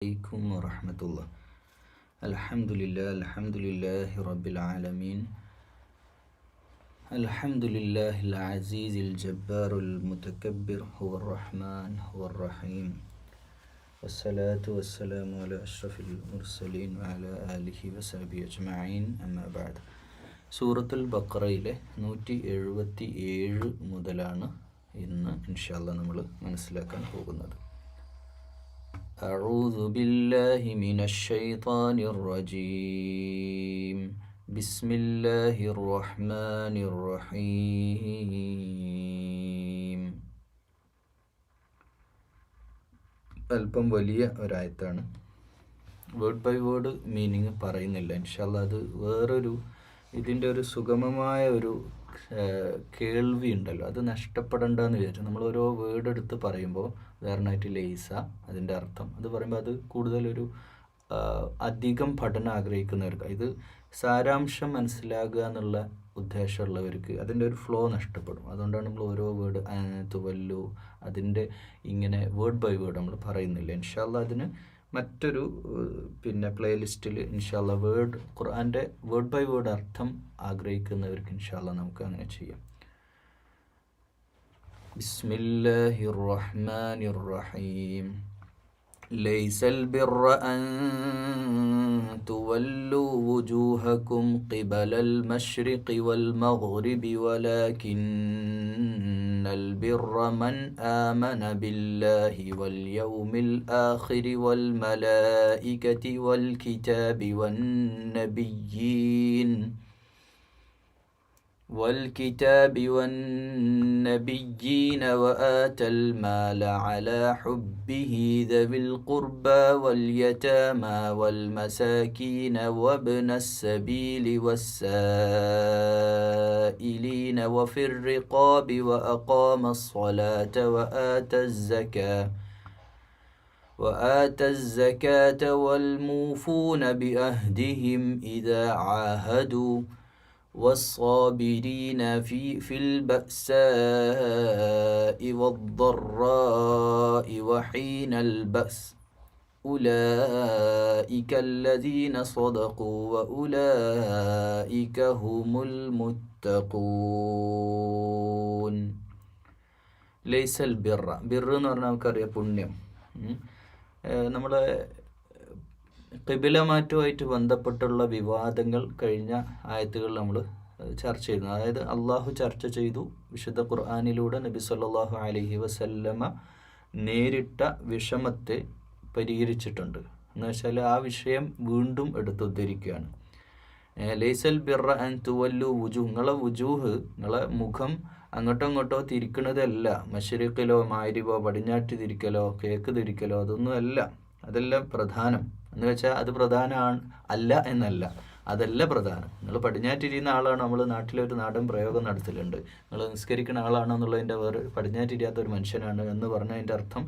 عليكم ورحمة الله. الحمد لله رب العالمين. الحمد لله العزيز الجبار المتكبر هو الرحمن هو الرحيم. والصلاة والسلام على أشرف المرسلين وعلى آله وصحبه أجمعين. أما بعد. സൂറത്തുൽ ബഖറയിലെ 177 മുതലാണ് ഇന്ന് ഇൻഷാ അല്ലാഹ് നമ്മൾ മനസ്സിലാക്കാൻ പോകുന്നത്. أعوذ بالله من الشيطان الرجيم. بسم الله الرحمن الرحيم. അല്പം വലിയ ഒരായത്താണ്. വേർഡ് ബൈ വേർഡ് മീനിങ് പറയുന്നില്ല. ഇൻഷാ അല്ലാഹ് അത് വേറൊരു ഇതിൻ്റെ ഒരു സുഗമമായ ഒരു കേൾവി ഉണ്ടല്ലോ, അത് നഷ്ടപ്പെടണ്ടെന്ന് വിചാരിച്ചു. നമ്മൾ ഓരോ വേർഡ് എടുത്ത് പറയുമ്പോൾ ഉദാഹരണമായിട്ട് ലേസ, അതിൻ്റെ അർത്ഥം അത് പറയുമ്പോൾ അത് കൂടുതലൊരു അധികം പഠനം ആഗ്രഹിക്കുന്നവർക്ക്, ഇത് സാരാംശം മനസ്സിലാകുക എന്നുള്ള ഉദ്ദേശമുള്ളവർക്ക് അതിൻ്റെ ഒരു ഫ്ലോ നഷ്ടപ്പെടും. അതുകൊണ്ടാണ് നമ്മൾ ഓരോ വേർഡ് തുവല്ലു അതിൻ്റെ ഇങ്ങനെ വേർഡ് ബൈ വേർഡ് നമ്മൾ പറയുന്നില്ല. ഇൻഷാ അല്ലാഹ് അതിന് മറ്റൊരു പ്ലേലിസ്റ്റിൽ ഇൻഷാ അല്ലാഹ് ഖുർആൻ്റെ വേർഡ് ബൈ വേർഡ് അർത്ഥം ആഗ്രഹിക്കുന്നവർക്ക് ഇൻഷാ അല്ലാഹ് നമുക്ക് അങ്ങനെ ചെയ്യാം. ബിസ്മില്ലാഹിർ റഹ്മാനിർ റഹീം. ലൈസൽ ബിർറ അൻ തുവല്ലു വുജൂഹകും ഖിബലൽ മശ്രിഖി വൽ മഗ്രിബി വലാകിന്നൽ ബിർറ മൻ ആമന ബില്ലാഹി വൽ യൗമിൽ ആഖിരി വൽ മലായികതി വൽ കിതാബി വൻ നബിയ്യീൻ وآتى المال على حبه ذوي القربى واليتامى والمساكين وابن السبيل والسائلين وفي الرقاب وأقام الصلاة وآتى الزكاة والموفون بأهدهم إذا عاهدوا والصابرين في البأساء والضراء وحين البأس أولئك الذين صدقوا وأولئك هم المتقون. ليس البر എന്ന് പറഞ്ഞാൽ നമുക്കറിയാം പുണ്യം. നമ്മളെ ഖിബിലമാറ്റുമായിട്ട് ബന്ധപ്പെട്ടുള്ള വിവാദങ്ങൾ കഴിഞ്ഞ ആയത്തുകൾ നമ്മൾ ചർച്ച ചെയ്യുന്നു. അതായത് അള്ളാഹു ചർച്ച ചെയ്തു, വിശുദ്ധ ഖുർആനിലൂടെ നബി സല്ലല്ലാഹു അലൈഹി വസല്ലമ നേരിട്ട വിഷമത്തെ പരിഹരിച്ചിട്ടുണ്ട്. എന്ന് വെച്ചാൽ ആ വിഷയം വീണ്ടും എടുത്തുദ്ധരിക്കുകയാണ്. ലൈസൽ ബിർറ അൻ തുവല്ലു വുജൂഹ്, നിങ്ങളെ മുഖം അങ്ങോട്ടോ ഇങ്ങോട്ടോ തിരിക്കണതല്ല. മശ്രിഖിലോ മാരിബോ പടിഞ്ഞാറ്റ് തിരിക്കലോ കേക്ക് തിരിക്കലോ അതൊന്നും അല്ല. അതല്ല പ്രധാനം. എന്ന് വെച്ചാൽ അത് പ്രധാനമാണ് അല്ല എന്നല്ല, അതല്ല പ്രധാനം. നിങ്ങൾ പടിഞ്ഞാറ്റിരിക്കുന്ന ആളാണ്, നമ്മൾ നാട്ടിലൊരു നാടൻ പ്രയോഗം നടത്തലുണ്ട്, നിങ്ങൾ നിസ്കരിക്കുന്ന ആളാണെന്നുള്ളതിൻ്റെ വേറെ പടിഞ്ഞാറ്റിരിയാത്ത ഒരു മനുഷ്യനാണ് എന്ന് പറഞ്ഞതിൻ്റെ അർത്ഥം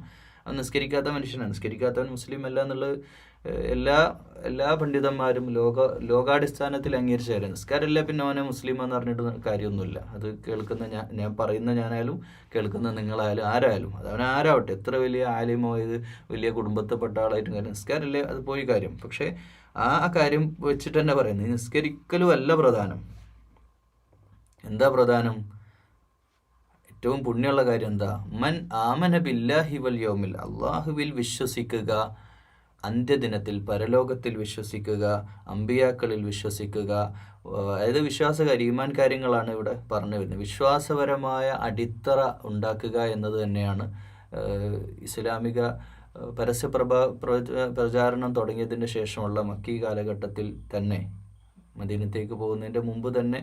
നിസ്കരിക്കാത്ത മനുഷ്യനാണ്. നിസ്കരിക്കാത്തവൻ മുസ്ലിം അല്ല എന്നുള്ളത് എല്ലാ പണ്ഡിതന്മാരും ലോകാടിസ്ഥാനത്തിൽ അംഗീകരിച്ച കാര്യം. നിസ്കാരമല്ല പിന്നെ അവനെ മുസ്ലിം എന്ന് പറഞ്ഞിട്ട് കാര്യമൊന്നുമില്ല. അത് കേൾക്കുന്ന ഞാൻ പറയുന്ന ഞാനായാലും കേൾക്കുന്ന നിങ്ങളായാലും ആരായാലും, അത് അവൻ ആരാവട്ടെ, എത്ര വലിയ ആലിമോ ഇത് വലിയ കുടുംബത്തിൽപ്പെട്ട ആളായിട്ടും കാര്യം, നിസ്കാരമല്ലേ അത് പോയി കാര്യം. പക്ഷേ ആ കാര്യം വെച്ചിട്ട് തന്നെ പറയുന്നത് നിസ്കരിക്കലും അല്ല പ്രധാനം. എന്താ പ്രധാനം? ഏറ്റവും പുണ്യമുള്ള കാര്യം എന്താ? മൻ ആമന ബില്ലാഹി വൽ യൗമിൽ, അള്ളാഹുവിൽ വിശ്വസിക്കുക, അന്ത്യദിനത്തിൽ പരലോകത്തിൽ വിശ്വസിക്കുക, അമ്പിയാക്കളിൽ വിശ്വസിക്കുക. അതായത് വിശ്വാസകാരി ഈമാൻ കാര്യങ്ങളാണ് ഇവിടെ പറഞ്ഞു വരുന്നത്. വിശ്വാസപരമായ അടിത്തറ ഉണ്ടാക്കുക എന്നത് തന്നെയാണ് ഇസ്ലാമിക പ്രചാരണം തുടങ്ങിയതിന് ശേഷമുള്ള മക്കി കാലഘട്ടത്തിൽ തന്നെ, മദീനത്തേക്ക് പോകുന്നതിൻ്റെ മുമ്പ് തന്നെ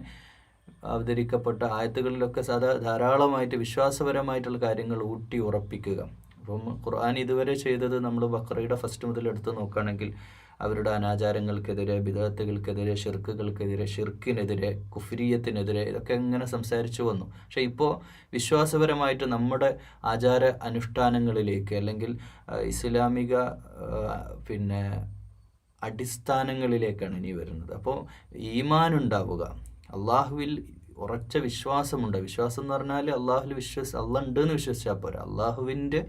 അവതരിക്കപ്പെട്ട ആയത്തുകളിലൊക്കെ ധാരാളമായിട്ട് വിശ്വാസപരമായിട്ടുള്ള കാര്യങ്ങൾ ഊട്ടി ഉറപ്പിക്കുക. അപ്പം ഖുർആൻ ഇതുവരെ ചെയ്തത് നമ്മൾ ബഖറയുടെ ഫസ്റ്റ് മുതൽ എടുത്ത് നോക്കുകയാണെങ്കിൽ അവരുടെ അനാചാരങ്ങൾക്കെതിരെ, ബിദഅത്തുകൾക്കെതിരെ, ഷിർക്കുകൾക്കെതിരെ, ഷിർക്കിനെതിരെ, കുഫ്രിയത്തിനെതിരെ ഇതൊക്കെ എങ്ങനെ സംസാരിച്ചു വന്നു. പക്ഷേ ഇപ്പോൾ വിശ്വാസപരമായിട്ട് നമ്മുടെ ആചാര അനുഷ്ഠാനങ്ങളിലേക്ക് അല്ലെങ്കിൽ ഇസ്ലാമിക അടിസ്ഥാനങ്ങളിലേക്കാണ് ഇനി വരുന്നത്. അപ്പോൾ ഈമാൻ ഉണ്ടാവുക, അള്ളാഹുവിൽ ഉറച്ച വിശ്വാസമുണ്ട്. വിശ്വാസം എന്ന് പറഞ്ഞാൽ അള്ളാഹുവിൽ അള്ളാഹ് ഉണ്ടെന്ന് വിശ്വസിച്ചാൽ പോരാ, അള്ളാഹുവിൻ്റെ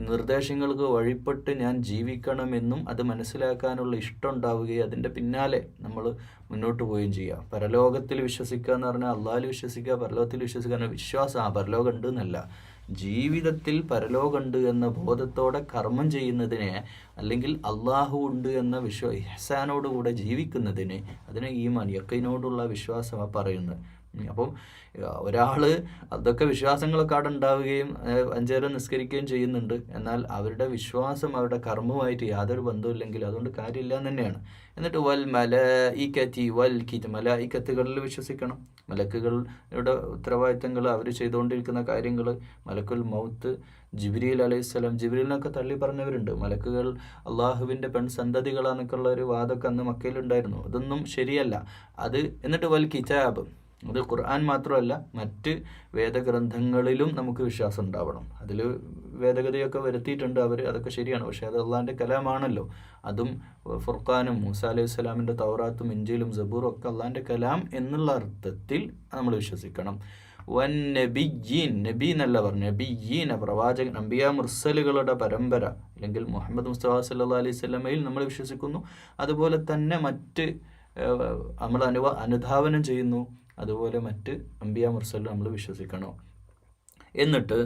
നിർദ്ദേശങ്ങൾക്ക് വഴിപ്പെട്ട് ഞാൻ ജീവിക്കണമെന്നും അത് മനസ്സിലാക്കാനുള്ള ഇഷ്ടം ഉണ്ടാവുകയും അതിൻ്റെ പിന്നാലെ നമ്മൾ മുന്നോട്ട് പോവുകയും ചെയ്യുക. പരലോകത്തിൽ വിശ്വസിക്കുക എന്ന് പറഞ്ഞാൽ അള്ളാഹിൽ വിശ്വസിക്കുക, പരലോകത്തിൽ വിശ്വസിക്കുക വിശ്വാസം പരലോകം ഉണ്ട് എന്നല്ല, ജീവിതത്തിൽ പരലോകമുണ്ട് എന്ന ബോധത്തോടെ കർമ്മം ചെയ്യുന്നതിനെ, അല്ലെങ്കിൽ അള്ളാഹു ഉണ്ട് എന്ന ഇഹ്സാനോടുകൂടെ ജീവിക്കുന്നതിന്, അതിനെ ഈമാൻ യഖീനോടുള്ള വിശ്വാസമാണ് പറയുന്നത്. അപ്പം ഒരാൾ അതൊക്കെ വിശ്വാസങ്ങളൊക്കെ അവിടെ ഉണ്ടാവുകയും 5 നേരം നിസ്കരിക്കുകയും ചെയ്യുന്നുണ്ട്, എന്നാൽ അവരുടെ വിശ്വാസം അവരുടെ കർമ്മവുമായിട്ട് യാതൊരു ബന്ധമില്ലെങ്കിൽ അതുകൊണ്ട് കാര്യമില്ല എന്ന് തന്നെയാണ്. എന്നിട്ട് വൽ മലായികതി വൽ കിതാബ്, മലായികത്തുകളിൽ വിശ്വസിക്കണം. മലക്കുകളുടെ ഉത്തരവാദിത്തങ്ങൾ, അവർ ചെയ്തുകൊണ്ടിരിക്കുന്ന കാര്യങ്ങൾ, മലക്കുൽ മൗത്ത്, ജിബ്രീൽ അലൈഹിസ്സലാം, ജിബ്രീലിനൊക്കെ തള്ളി പറഞ്ഞവരുണ്ട്. മലക്കുകൾ അള്ളാഹുവിൻ്റെ പെൺസന്തതികളാണെന്നൊക്കെയുള്ള ഒരു വാദമൊക്കെ അന്ന് മക്കയിലുണ്ടായിരുന്നു. അതൊന്നും ശരിയല്ല. അത് എന്നിട്ട് വൽ കിതാബ്, അത് ഖുർആൻ മാത്രമല്ല മറ്റ് വേദഗ്രന്ഥങ്ങളിലും നമുക്ക് വിശ്വാസം ഉണ്ടാവണം. അതിൽ വേദഗതിയൊക്കെ വരുത്തിയിട്ടുണ്ട് അവർ, അതൊക്കെ ശരിയാണ്. പക്ഷേ അത് അള്ളാഹിൻ്റെ കലാമാണല്ലോ. അതും ഫുർഖാനും മൂസ അലൈഹി സ്വലാമിൻ്റെ തൗറാത്തും ഇഞ്ചീലും സബൂറും ഒക്കെ അള്ളാഹിൻ്റെ കലാം എന്നുള്ള അർത്ഥത്തിൽ നമ്മൾ വിശ്വസിക്കണം. വൻ നബിയീൻ, നബി എന്നല്ല പറഞ്ഞു, നബിയീന, പ്രവാചകൻ, അംബിയ മുർസലുകളുടെ പരമ്പര, അല്ലെങ്കിൽ മുഹമ്മദ് മുസ്തഫ സല്ലല്ലാഹു അലൈഹി വസല്ലമയിൽ നമ്മൾ വിശ്വസിക്കുന്നു. അതുപോലെ തന്നെ മറ്റ് നമ്മൾ അനുധാവനം ചെയ്യുന്നു. അതുപോലെ മറ്റ് അംബിയ മുർസലും നമ്മൾ വിശ്വസിക്കണം. എന്നിട്ട്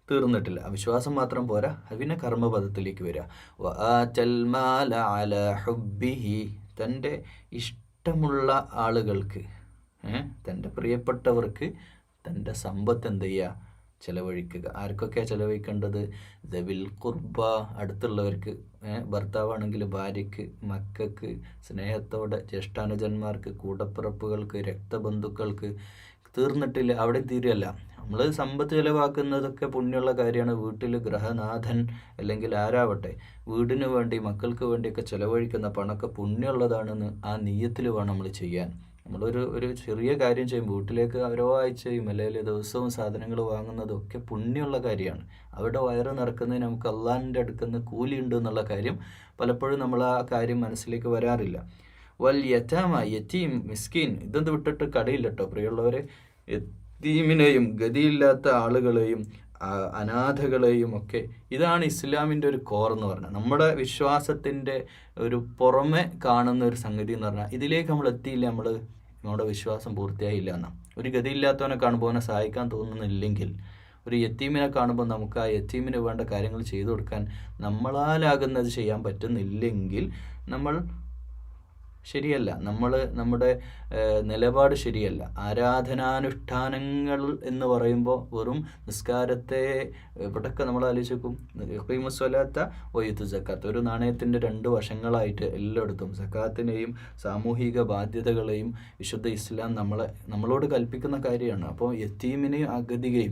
തീർന്നിട്ടില്ല, വിശ്വാസം മാത്രം പോരാ, പിന്നെ കർമ്മപദത്തിലേക്ക് വരിക. വആതൽ മാല അലാ ഹുബ്ബിഹി, തൻ്റെ ഇഷ്ടമുള്ള ആളുകൾക്ക്, തൻ്റെ പ്രിയപ്പെട്ടവർക്ക് തൻ്റെ സമ്പത്ത് എന്ത് ചെയ്യുക, ചിലവഴിക്കുക. ആർക്കൊക്കെയാണ് ചിലവഴിക്കേണ്ടത്? ദവിൽ ഖുർബ, അടുത്തുള്ളവർക്ക്, ഭർത്താവാണെങ്കിൽ ഭാര്യയ്ക്ക്, മക്കൾക്ക്, സ്നേഹത്തോടെ ജ്യേഷ്ഠാനുജന്മാർക്ക്, കൂടപ്പിറപ്പുകൾക്ക്, രക്തബന്ധുക്കൾക്ക്. തീർന്നിട്ടില്ല, അവിടെ തീരുകയല്ല. നമ്മൾ സമ്പത്ത് ചിലവാക്കുന്നതൊക്കെ പുണ്യമുള്ള കാര്യമാണ്. വീട്ടിൽ ഗൃഹനാഥൻ അല്ലെങ്കിൽ ആരാവട്ടെ വീടിന് വേണ്ടി, മക്കൾക്ക് വേണ്ടിയൊക്കെ ചിലവഴിക്കുന്ന പണമൊക്കെ പുണ്യമുള്ളതാണെന്ന് ആ നീയത്തിൽ വേണം നമ്മൾ ചെയ്യാൻ. നമ്മളൊരു ചെറിയ കാര്യം ചെയ്യും, വീട്ടിലേക്ക് ഓരോ ആഴ്ചയും അല്ലെങ്കിൽ ദിവസവും സാധനങ്ങൾ വാങ്ങുന്നതൊക്കെ പുണ്യമുള്ള കാര്യമാണ്. അവരുടെ വയറ് നിറക്കുന്നതിന് നമുക്ക് അള്ളാഹിൻ്റെ അടുക്കുന്ന കൂലിയുണ്ട് എന്നുള്ള കാര്യം പലപ്പോഴും നമ്മൾ ആ കാര്യം മനസ്സിലേക്ക് വരാറില്ല. വൽ യതാമ, യതീം, മിസ്കീൻ, ഇതൊന്നും വിട്ടിട്ട് കടയില്ല കേട്ടോ പ്രിയമുള്ളവരെ. യതീമിനെയും ഗതിയില്ലാത്ത ആളുകളെയും അനാഥകളെയും ഒക്കെ, ഇതാണ് ഇസ്ലാമിൻ്റെ ഒരു കോർ എന്ന് പറഞ്ഞാൽ. നമ്മുടെ വിശ്വാസത്തിൻ്റെ ഒരു പുറമെ കാണുന്ന ഒരു സംഗതി എന്ന് പറഞ്ഞാൽ, ഇതിലേക്ക് നമ്മൾ എത്തിയില്ല, നമ്മുടെ വിശ്വാസം പൂർത്തിയായില്ല എന്നാണ്. ഒരു ഗതിയില്ലാത്തവനെ കാണുമ്പോൾ അവനെ സഹായിക്കാൻ തോന്നുന്നില്ലെങ്കിൽ, ഒരു യത്തീമിനെ കാണുമ്പോൾ നമുക്ക് ആ യത്തീമിന് വേണ്ട കാര്യങ്ങൾ ചെയ്തു കൊടുക്കാൻ നമ്മളാലാകുന്നത് ചെയ്യാൻ പറ്റുന്നില്ലെങ്കിൽ നമ്മൾ ശരിയല്ല, നമ്മുടെ നിലപാട് ശരിയല്ല. ആരാധനാനുഷ്ഠാനങ്ങൾ എന്ന് പറയുമ്പോൾ വെറും നിസ്കാരത്തെ ഇവിടെയൊക്കെ നമ്മൾ ആലോചിക്കും, ഖീമുസ്സലാത്ത വയുത്തു സക്കാത്ത്, ഒരു നാണയത്തിൻ്റെ 2 വശങ്ങളായിട്ട് എല്ലായിടത്തും സക്കാത്തിനെയും സാമൂഹിക ബാധ്യതകളെയും വിശുദ്ധ ഇസ്ലാം നമ്മളോട് കൽപ്പിക്കുന്ന കാര്യമാണ്. അപ്പോൾ യത്തീമിനെയും അഗതികയും,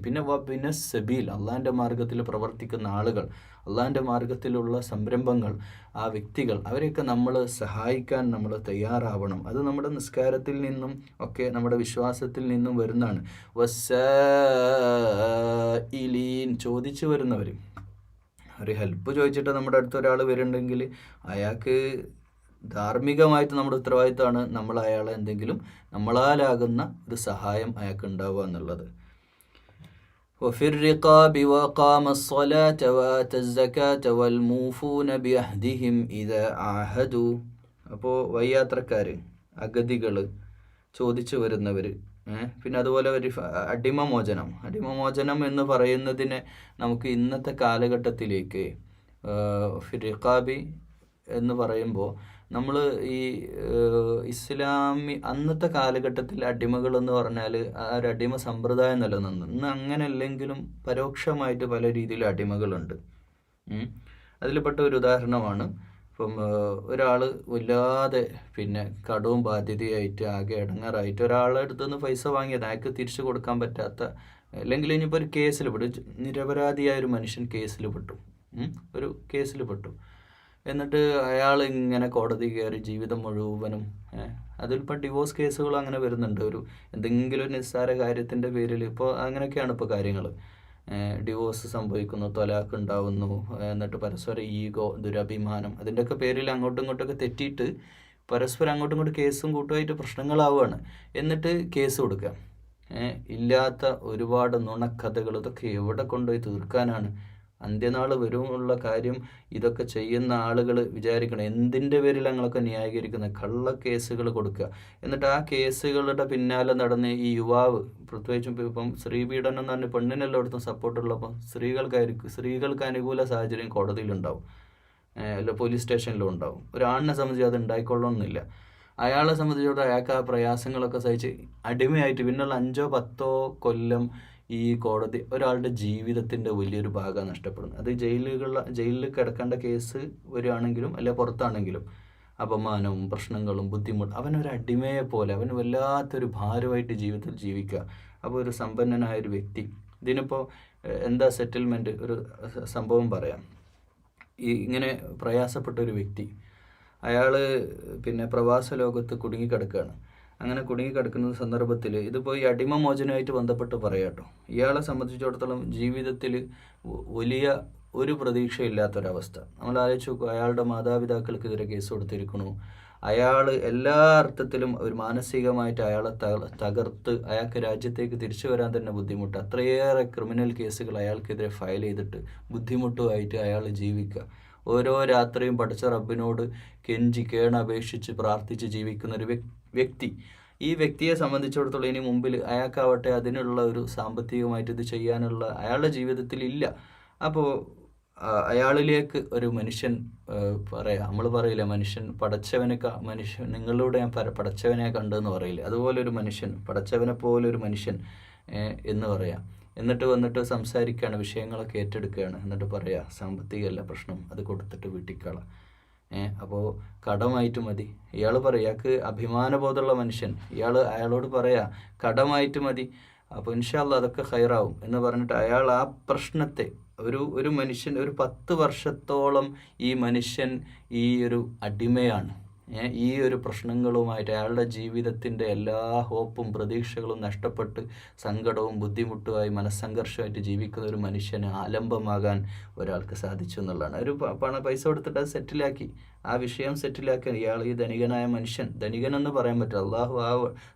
പിന്നെ സബീൽ, അള്ളാഹിൻ്റെ മാർഗത്തിൽ പ്രവർത്തിക്കുന്ന ആളുകൾ, അള്ളാഹിൻ്റെ മാർഗത്തിലുള്ള സംരംഭങ്ങൾ, ആ വ്യക്തികൾ, അവരെയൊക്കെ നമ്മൾ സഹായിക്കാൻ നമ്മൾ തയ്യാറാവണം. അത് നമ്മുടെ നിസ്കാരത്തിൽ നിന്നും ഒക്കെ നമ്മുടെ വിശ്വാസത്തിൽ നിന്നും വരുന്നതാണ്. വസ്സായിലീൻ, ചോദിച്ചു വരുന്നവർ. ഒരു ഹെൽപ്പ് ചോദിച്ചിട്ട് നമ്മുടെ അടുത്ത് ഒരാൾ വരുന്നുണ്ടെങ്കിൽ അയാൾക്ക് ധാർമ്മികമായിട്ട് നമ്മുടെ ഉത്തരവാദിത്തമാണ് നമ്മൾ അയാളെ എന്തെങ്കിലും നമ്മളാലാകുന്ന ഒരു സഹായം അയാൾക്ക് ഉണ്ടാവുക എന്നുള്ളത്. وفي الرقاب وقام الصلاة وآتى الزكاة والموفون بعهدهم إذا عاهدوا. അപ്പോൾ വയ്യാത്രക്കാർ, അഗതികൾ, ചോദിച്ചു വരുന്നവർ, പിന്നെ അതുപോലെ ഒരു അടിമമോചനം എന്ന് പറയുന്നതിനെ നമുക്ക് ഇന്നത്തെ കാലഘട്ടത്തിലേക്ക് റിഖാബി എന്ന് പറയുമ്പോൾ നമ്മൾ ഈ അന്നത്തെ കാലഘട്ടത്തിൽ അടിമകളെന്ന് പറഞ്ഞാൽ ആ ഒരു അടിമ സമ്പ്രദായം നിലനിന്നു. ഇന്ന് അങ്ങനെ അല്ലെങ്കിലും പരോക്ഷമായിട്ട് പല രീതിയിൽ അടിമകളുണ്ട്. അതിൽപ്പെട്ട ഒരു ഉദാഹരണമാണ്, ഇപ്പം ഒരാൾ വല്ലാതെ പിന്നെ കടവും ബാധ്യതയായിട്ട് ആകെ ഇടങ്ങാറായിട്ട് ഒരാളുടെ അടുത്തുനിന്ന് പൈസ വാങ്ങിയത് അയാൾക്ക് തിരിച്ചു കൊടുക്കാൻ പറ്റാത്ത, അല്ലെങ്കിൽ ഇനിയിപ്പോൾ ഒരു കേസിൽ പെട്ടു, നിരപരാധിയായ ഒരു മനുഷ്യൻ കേസിൽ പെട്ടു. എന്നിട്ട് അയാൾ ഇങ്ങനെ കോടതി കയറി ജീവിതം മുഴുവനും, അതിലിപ്പോൾ ഡിവോഴ്സ് കേസുകൾ അങ്ങനെ വരുന്നുണ്ട്. എന്തെങ്കിലും ഒരു നിസ്സാര കാര്യത്തിൻ്റെ പേരിൽ ഇപ്പോൾ അങ്ങനെയൊക്കെയാണ് ഇപ്പോൾ കാര്യങ്ങൾ. ഡിവോഴ്സ് സംഭവിക്കുന്നു, ത്വലാഖ് ഉണ്ടാവുന്നു, എന്നിട്ട് പരസ്പര ഈഗോ, ദുരഭിമാനം, അതിൻ്റെയൊക്കെ പേരിൽ അങ്ങോട്ടും ഇങ്ങോട്ടൊക്കെ തെറ്റിയിട്ട് പരസ്പരം അങ്ങോട്ടും ഇങ്ങോട്ടും കേസും കൂട്ടുമായിട്ട് പ്രശ്നങ്ങളാവുകയാണ്. എന്നിട്ട് കേസ് കൊടുക്കുക. ഇല്ലാത്ത ഒരുപാട് നുണക്കഥകൾ, ഇതൊക്കെ എവിടെ കൊണ്ടുപോയി തീർക്കാനാണ്? അന്ത്യനാൾ വരുമുള്ള കാര്യം ഇതൊക്കെ ചെയ്യുന്ന ആളുകൾ വിചാരിക്കണം, എന്തിൻ്റെ പേരിൽ ഞങ്ങളൊക്കെ ന്യായീകരിക്കുന്നത്? കള്ളക്കേസുകൾ കൊടുക്കുക, എന്നിട്ട് ആ കേസുകളുടെ പിന്നാലെ നടന്ന് ഈ യുവാവ്, പ്രത്യേകിച്ചും ഇപ്പം സ്ത്രീപീഡനം എന്ന് പറഞ്ഞാൽ പെണ്ണിനെല്ലായിടത്തും സപ്പോർട്ടുള്ളപ്പം സ്ത്രീകൾക്ക് അനുകൂല സാഹചര്യം കോടതിയിലുണ്ടാവും, അല്ല പോലീസ് സ്റ്റേഷനിലും ഉണ്ടാവും. ഒരാണിനെ സംബന്ധിച്ച് അത് ഉണ്ടായിക്കൊള്ളണമെന്നില്ല. അയാളെ സംബന്ധിച്ചിടത്തോളം അയാൾക്ക് ആ പ്രയാസങ്ങളൊക്കെ സഹിച്ച് അടിമയായിട്ട് പിന്നുള്ള 5-10 കൊല്ലം ഈ കോടതി ഒരാളുടെ ജീവിതത്തിൻ്റെ വലിയൊരു ഭാഗം നഷ്ടപ്പെടുന്നത്. അത് ജയിലിൽ കിടക്കേണ്ട കേസ് വരികയാണെങ്കിലും അല്ലെ പുറത്താണെങ്കിലും അപമാനവും പ്രശ്നങ്ങളും ബുദ്ധിമുട്ടും, അവനൊരു അടിമയെ പോലെ അവന് വല്ലാത്തൊരു ഭാരമായിട്ട് ജീവിതത്തിൽ ജീവിക്കുക. അപ്പോൾ ഒരു സമ്പന്നനായൊരു വ്യക്തി, ഇതിനിപ്പോൾ എന്താ സെറ്റിൽമെൻറ്റ്, ഒരു സംഭവം പറയാം. ഇങ്ങനെ പ്രയാസപ്പെട്ട ഒരു വ്യക്തി, അയാൾ പിന്നെ പ്രവാസ ലോകത്ത് കുടുങ്ങിക്കിടക്കുകയാണ്. അങ്ങനെ കുടുങ്ങിക്കിടക്കുന്ന സന്ദർഭത്തിൽ ഇതിപ്പോൾ ഈ അടിമമോചനമായിട്ട് ബന്ധപ്പെട്ട് പറയാം കേട്ടോ. ഇയാളെ സംബന്ധിച്ചിടത്തോളം ജീവിതത്തിൽ വലിയ ഒരു പ്രതീക്ഷയില്ലാത്തൊരവസ്ഥ. നമ്മൾ ആലോചിച്ച് നോക്കുക, അയാളുടെ മാതാപിതാക്കൾക്കെതിരെ കേസ് കൊടുത്തിരിക്കണു. അയാൾ എല്ലാ അർത്ഥത്തിലും ഒരു മാനസികമായിട്ട് അയാളെ തകർത്ത് അയാൾക്ക് രാജ്യത്തേക്ക് തിരിച്ചു വരാൻ തന്നെ ബുദ്ധിമുട്ട്. അത്രയേറെ ക്രിമിനൽ കേസുകൾ അയാൾക്കെതിരെ ഫയൽ ചെയ്തിട്ട് ബുദ്ധിമുട്ടുമായിട്ട് അയാൾ ജീവിക്കുക. ഓരോ രാത്രിയും പഠിച്ച റബ്ബിനോട് കെഞ്ചി കേണപേക്ഷിച്ച് പ്രാർത്ഥിച്ച് ജീവിക്കുന്ന ഒരു വ്യക്തി. ഈ വ്യക്തിയെ സംബന്ധിച്ചിടത്തോളം ഇനി മുമ്പിൽ അയാൾക്കാവട്ടെ അതിനുള്ള ഒരു സാമ്പത്തികമായിട്ട് ഇത് ചെയ്യാനുള്ള അയാളുടെ ജീവിതത്തിൽ ഇല്ല. അപ്പോൾ അയാളിലേക്ക് ഒരു മനുഷ്യൻ നമ്മൾ പറയില്ല, മനുഷ്യൻ നിങ്ങളിലൂടെ ഞാൻ പടച്ചവനെ കണ്ടെന്ന് പറയില്ല, അതുപോലെ ഒരു മനുഷ്യൻ, പടച്ചവനെ പോലെ ഒരു മനുഷ്യൻ എന്ന് പറയാം. എന്നിട്ട് വന്നിട്ട് സംസാരിക്കുകയാണ്, വിഷയങ്ങളൊക്കെ ഏറ്റെടുക്കുകയാണ്. എന്നിട്ട് പറയാം സാമ്പത്തികമല്ല പ്രശ്നം, അത് കൊടുത്തിട്ട് വീട്ടിക്കളാം. അപ്പോൾ കടമായിട്ട് മതി. ഇയാൾ പറയാം, ഇയാൾക്ക് അഭിമാനബോധമുള്ള മനുഷ്യൻ, അയാളോട് പറയാം കടമായിട്ട് മതി, അപ്പോൾ ഇൻഷാ അല്ലാഹ് അതൊക്കെ ഖൈറാവും എന്ന് പറഞ്ഞിട്ട് അയാൾ ആ പ്രശ്നത്തെ ഒരു മനുഷ്യൻ ഒരു 10 വർഷത്തോളം ഈ മനുഷ്യൻ ഈ ഒരു അടിമയാണ്. ഈ ഒരു പ്രശ്നങ്ങളുമായിട്ട് അയാളുടെ ജീവിതത്തിൻ്റെ എല്ലാ ഹോപ്പും പ്രതീക്ഷകളും നഷ്ടപ്പെട്ട് സങ്കടവും ബുദ്ധിമുട്ടുമായി മനസ്സംഘർഷമായിട്ട് ജീവിക്കുന്ന ഒരു മനുഷ്യന് ആലംബമാകാൻ ഒരാൾക്ക് സാധിച്ചു എന്നുള്ളതാണ്. ഒരു പൈസ കൊടുത്തിട്ട് അത് സെറ്റിലാക്കി, ആ വിഷയം സെറ്റിലാക്കാൻ ഇയാൾ, ഈ ധനികനായ മനുഷ്യൻ, ധനികനെന്ന് പറയാൻ പറ്റില്ല, അള്ളാഹു ആ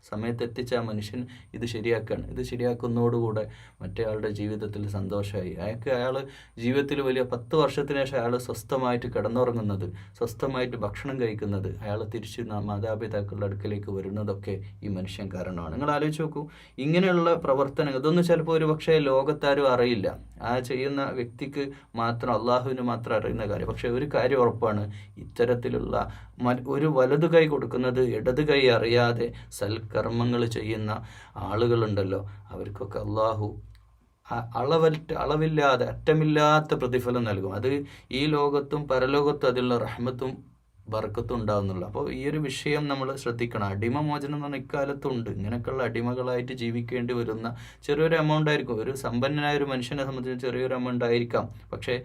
സമയത്ത് എത്തിച്ച ആ മനുഷ്യൻ ഇത് ശരിയാക്കുകയാണ്. ഇത് ശരിയാക്കുന്നതോടുകൂടെ മറ്റേയാളുടെ ജീവിതത്തിൽ സന്തോഷമായി. അയാൾ ജീവിതത്തിൽ വലിയ 10 വർഷത്തിന് ശേഷം അയാൾ സ്വസ്ഥമായിട്ട് കിടന്നുറങ്ങുന്നത്, സ്വസ്ഥമായിട്ട് ഭക്ഷണം കഴിക്കുന്നത്, അയാൾ തിരിച്ച് മാതാപിതാക്കളുടെ അടുക്കലേക്ക് വരുന്നതൊക്കെ ഈ മനുഷ്യൻ കാരണമാണ്. നിങ്ങൾ ആലോചിച്ച് നോക്കൂ, ഇങ്ങനെയുള്ള പ്രവർത്തനങ്ങൾ ഇതൊന്നും ചിലപ്പോൾ ഒരു പക്ഷേ ലോകത്താരും അറിയില്ല. ആ ചെയ്യുന്ന വ്യക്തിക്ക് മാത്രം, അള്ളാഹുവിന് മാത്രം അറിയുന്ന കാര്യം. പക്ഷേ ഒരു കാര്യം ഉറപ്പാണ്, ഇത്തരത്തിലുള്ള ഒരു വലതു കൈ കൊടുക്കുന്നത് ഇടത് കൈ അറിയാതെ സൽക്കർമ്മങ്ങൾ ചെയ്യുന്ന ആളുകളുണ്ടല്ലോ, അവർക്കൊക്കെ അള്ളാഹു അളവില്ലാതെ അറ്റമില്ലാത്ത പ്രതിഫലം നൽകും. അത് ഈ ലോകത്തും പരലോകത്തും അതിലുള്ള റഹ്മത്തും ബർക്കത്തും ഉണ്ടാകുന്നുള്ളൂ. അപ്പോൾ ഈ ഒരു വിഷയം നമ്മൾ ശ്രദ്ധിക്കണം. അടിമമോചനം എന്ന് പറഞ്ഞാൽ ഇക്കാലത്തുണ്ട്. ഇങ്ങനെയൊക്കെയുള്ള അടിമകളായിട്ട് ജീവിക്കേണ്ടി വരുന്ന ചെറിയൊരു എമൗണ്ട് ആയിരിക്കും. ഒരു സമ്പന്നനായ ഒരു മനുഷ്യനെ സംബന്ധിച്ച് ചെറിയൊരു എമൗണ്ട് ആയിരിക്കാം, പക്ഷേ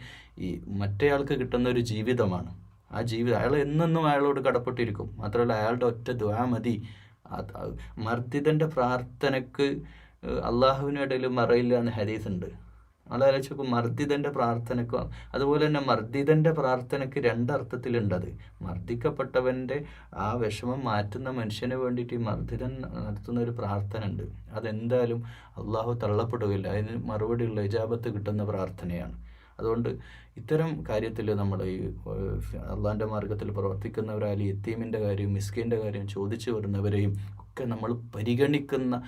ഈ മറ്റേയാൾക്ക് കിട്ടുന്ന ഒരു ജീവിതമാണ്. ആ ജീവിതം അയാൾ എന്നെന്നും അയാളോട് കടപ്പെട്ടിരിക്കും. മാത്രമല്ല അയാളുടെ ഒറ്റ ദുആ മതി. മർദ്ദിതൻ്റെ പ്രാർത്ഥനയ്ക്ക് അള്ളാഹുവിനിടയിൽ മറയില്ല എന്ന് ഹദീസ് ഉണ്ട്. ആലോചിക്കും, മർദ്ദിതൻ്റെ പ്രാർത്ഥനയ്ക്ക്, അതുപോലെ തന്നെ മർദ്ദിതൻ്റെ പ്രാർത്ഥനയ്ക്ക് 2 അർത്ഥത്തിലുണ്ടത്. മർദ്ദിക്കപ്പെട്ടവൻ്റെ ആ വിഷമം മാറ്റുന്ന മനുഷ്യന് വേണ്ടിയിട്ട് ഈ മർദ്ദിതൻ നടത്തുന്ന ഒരു പ്രാർത്ഥന ഉണ്ട്. അതെന്തായാലും അള്ളാഹു തള്ളപ്പെടുകയില്ല, അതിന് മറുപടിയുള്ള ഇജാബത്ത് കിട്ടുന്ന പ്രാർത്ഥനയാണ്. അതുകൊണ്ട് ഇത്തരം കാര്യത്തിൽ നമ്മൾ ഈ അള്ളാഹിൻ്റെ മാർഗത്തിൽ പ്രവർത്തിക്കുന്നവരായാലും യത്തീമിൻ്റെ കാര്യം, മിസ്കീൻ്റെ കാര്യം ചോദിച്ചു വരുന്നവരെയും ഒക്കെ നമ്മൾ പരിഗണിക്കുന്ന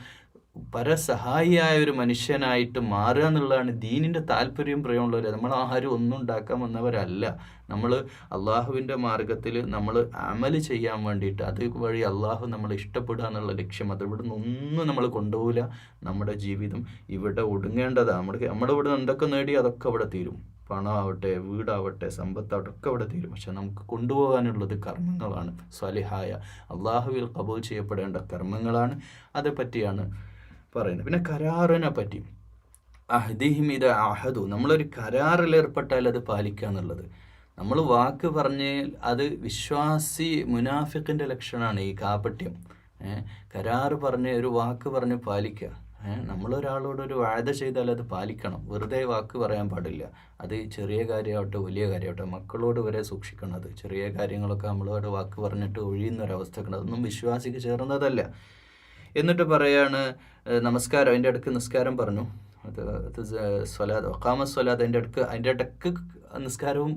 പരസഹായിയായ ഒരു മനുഷ്യനായിട്ട് മാറുക എന്നുള്ളതാണ് ദീനിൻ്റെ താല്പര്യം പ്രയോജനമുള്ളവർ. നമ്മൾ ആരും ഒന്നും ഉണ്ടാക്കാൻ വന്നവരല്ല. നമ്മൾ അള്ളാഹുവിൻ്റെ മാർഗത്തിൽ നമ്മൾ അമല് ചെയ്യാൻ വേണ്ടിയിട്ട്, അത് വഴി അള്ളാഹു നമ്മൾ ഇഷ്ടപ്പെടുക എന്നുള്ള ലക്ഷ്യം, അത് ഇവിടെ നിന്നൊന്നും നമ്മൾ കൊണ്ടുപോകില്ല. നമ്മുടെ ജീവിതം ഇവിടെ ഒടുങ്ങേണ്ടതാണ്. നമ്മുടെ ഇവിടെ എന്തൊക്കെ നേടി അതൊക്കെ അവിടെ തീരും. പണമാവട്ടെ, വീടാവട്ടെ, സമ്പത്താവട്ടെ ഒക്കെ അവിടെ തീരും. പക്ഷെ നമുക്ക് കൊണ്ടുപോകാനുള്ളത് കർമ്മങ്ങളാണ്, സ്വാലിഹായ അള്ളാഹുവിൽ ഖബൂൽ ചെയ്യപ്പെടേണ്ട കർമ്മങ്ങളാണ്. അതേപ്പറ്റിയാണ് പറയുന്നത്. പിന്നെ കരാറിനെ പറ്റി, അഹ്ദിഹിം ഇദ അഹദു, നമ്മളൊരു കരാറിൽ ഏർപ്പെട്ടാൽ അത് പാലിക്കുക എന്നുള്ളത്. നമ്മൾ വാക്ക് പറഞ്ഞാൽ അത് വിശ്വാസി മുനാഫിക്കിൻ്റെ ലക്ഷണമാണ് ഈ കാപട്യം. കരാറ് പറഞ്ഞ് ഒരു വാക്ക് പറഞ്ഞ് പാലിക്കുക. നമ്മളൊരാളോട് ഒരു വാഴ ചെയ്താൽ അത് പാലിക്കണം. വെറുതെ വാക്ക് പറയാൻ പാടില്ല. അത് ചെറിയ കാര്യമാവട്ടെ വലിയ കാര്യമാവട്ടെ, മക്കളോട് വരെ സൂക്ഷിക്കണം. അത് ചെറിയ കാര്യങ്ങളൊക്കെ നമ്മളോട് വാക്ക് പറഞ്ഞിട്ട് ഒഴിയുന്നൊരവസ്ഥ, അതൊന്നും വിശ്വാസിക്ക് ചേർന്നതല്ല. എന്നിട്ട് പറയാണ് നമസ്കാരം, അതിൻ്റെ അടുക്ക് നിസ്കാരം പറഞ്ഞു. സ്വലാത്ത് ഒക്കാമ സ്വലാത്ത് അതിൻ്റെ ഇടക്ക് നിസ്കാരവും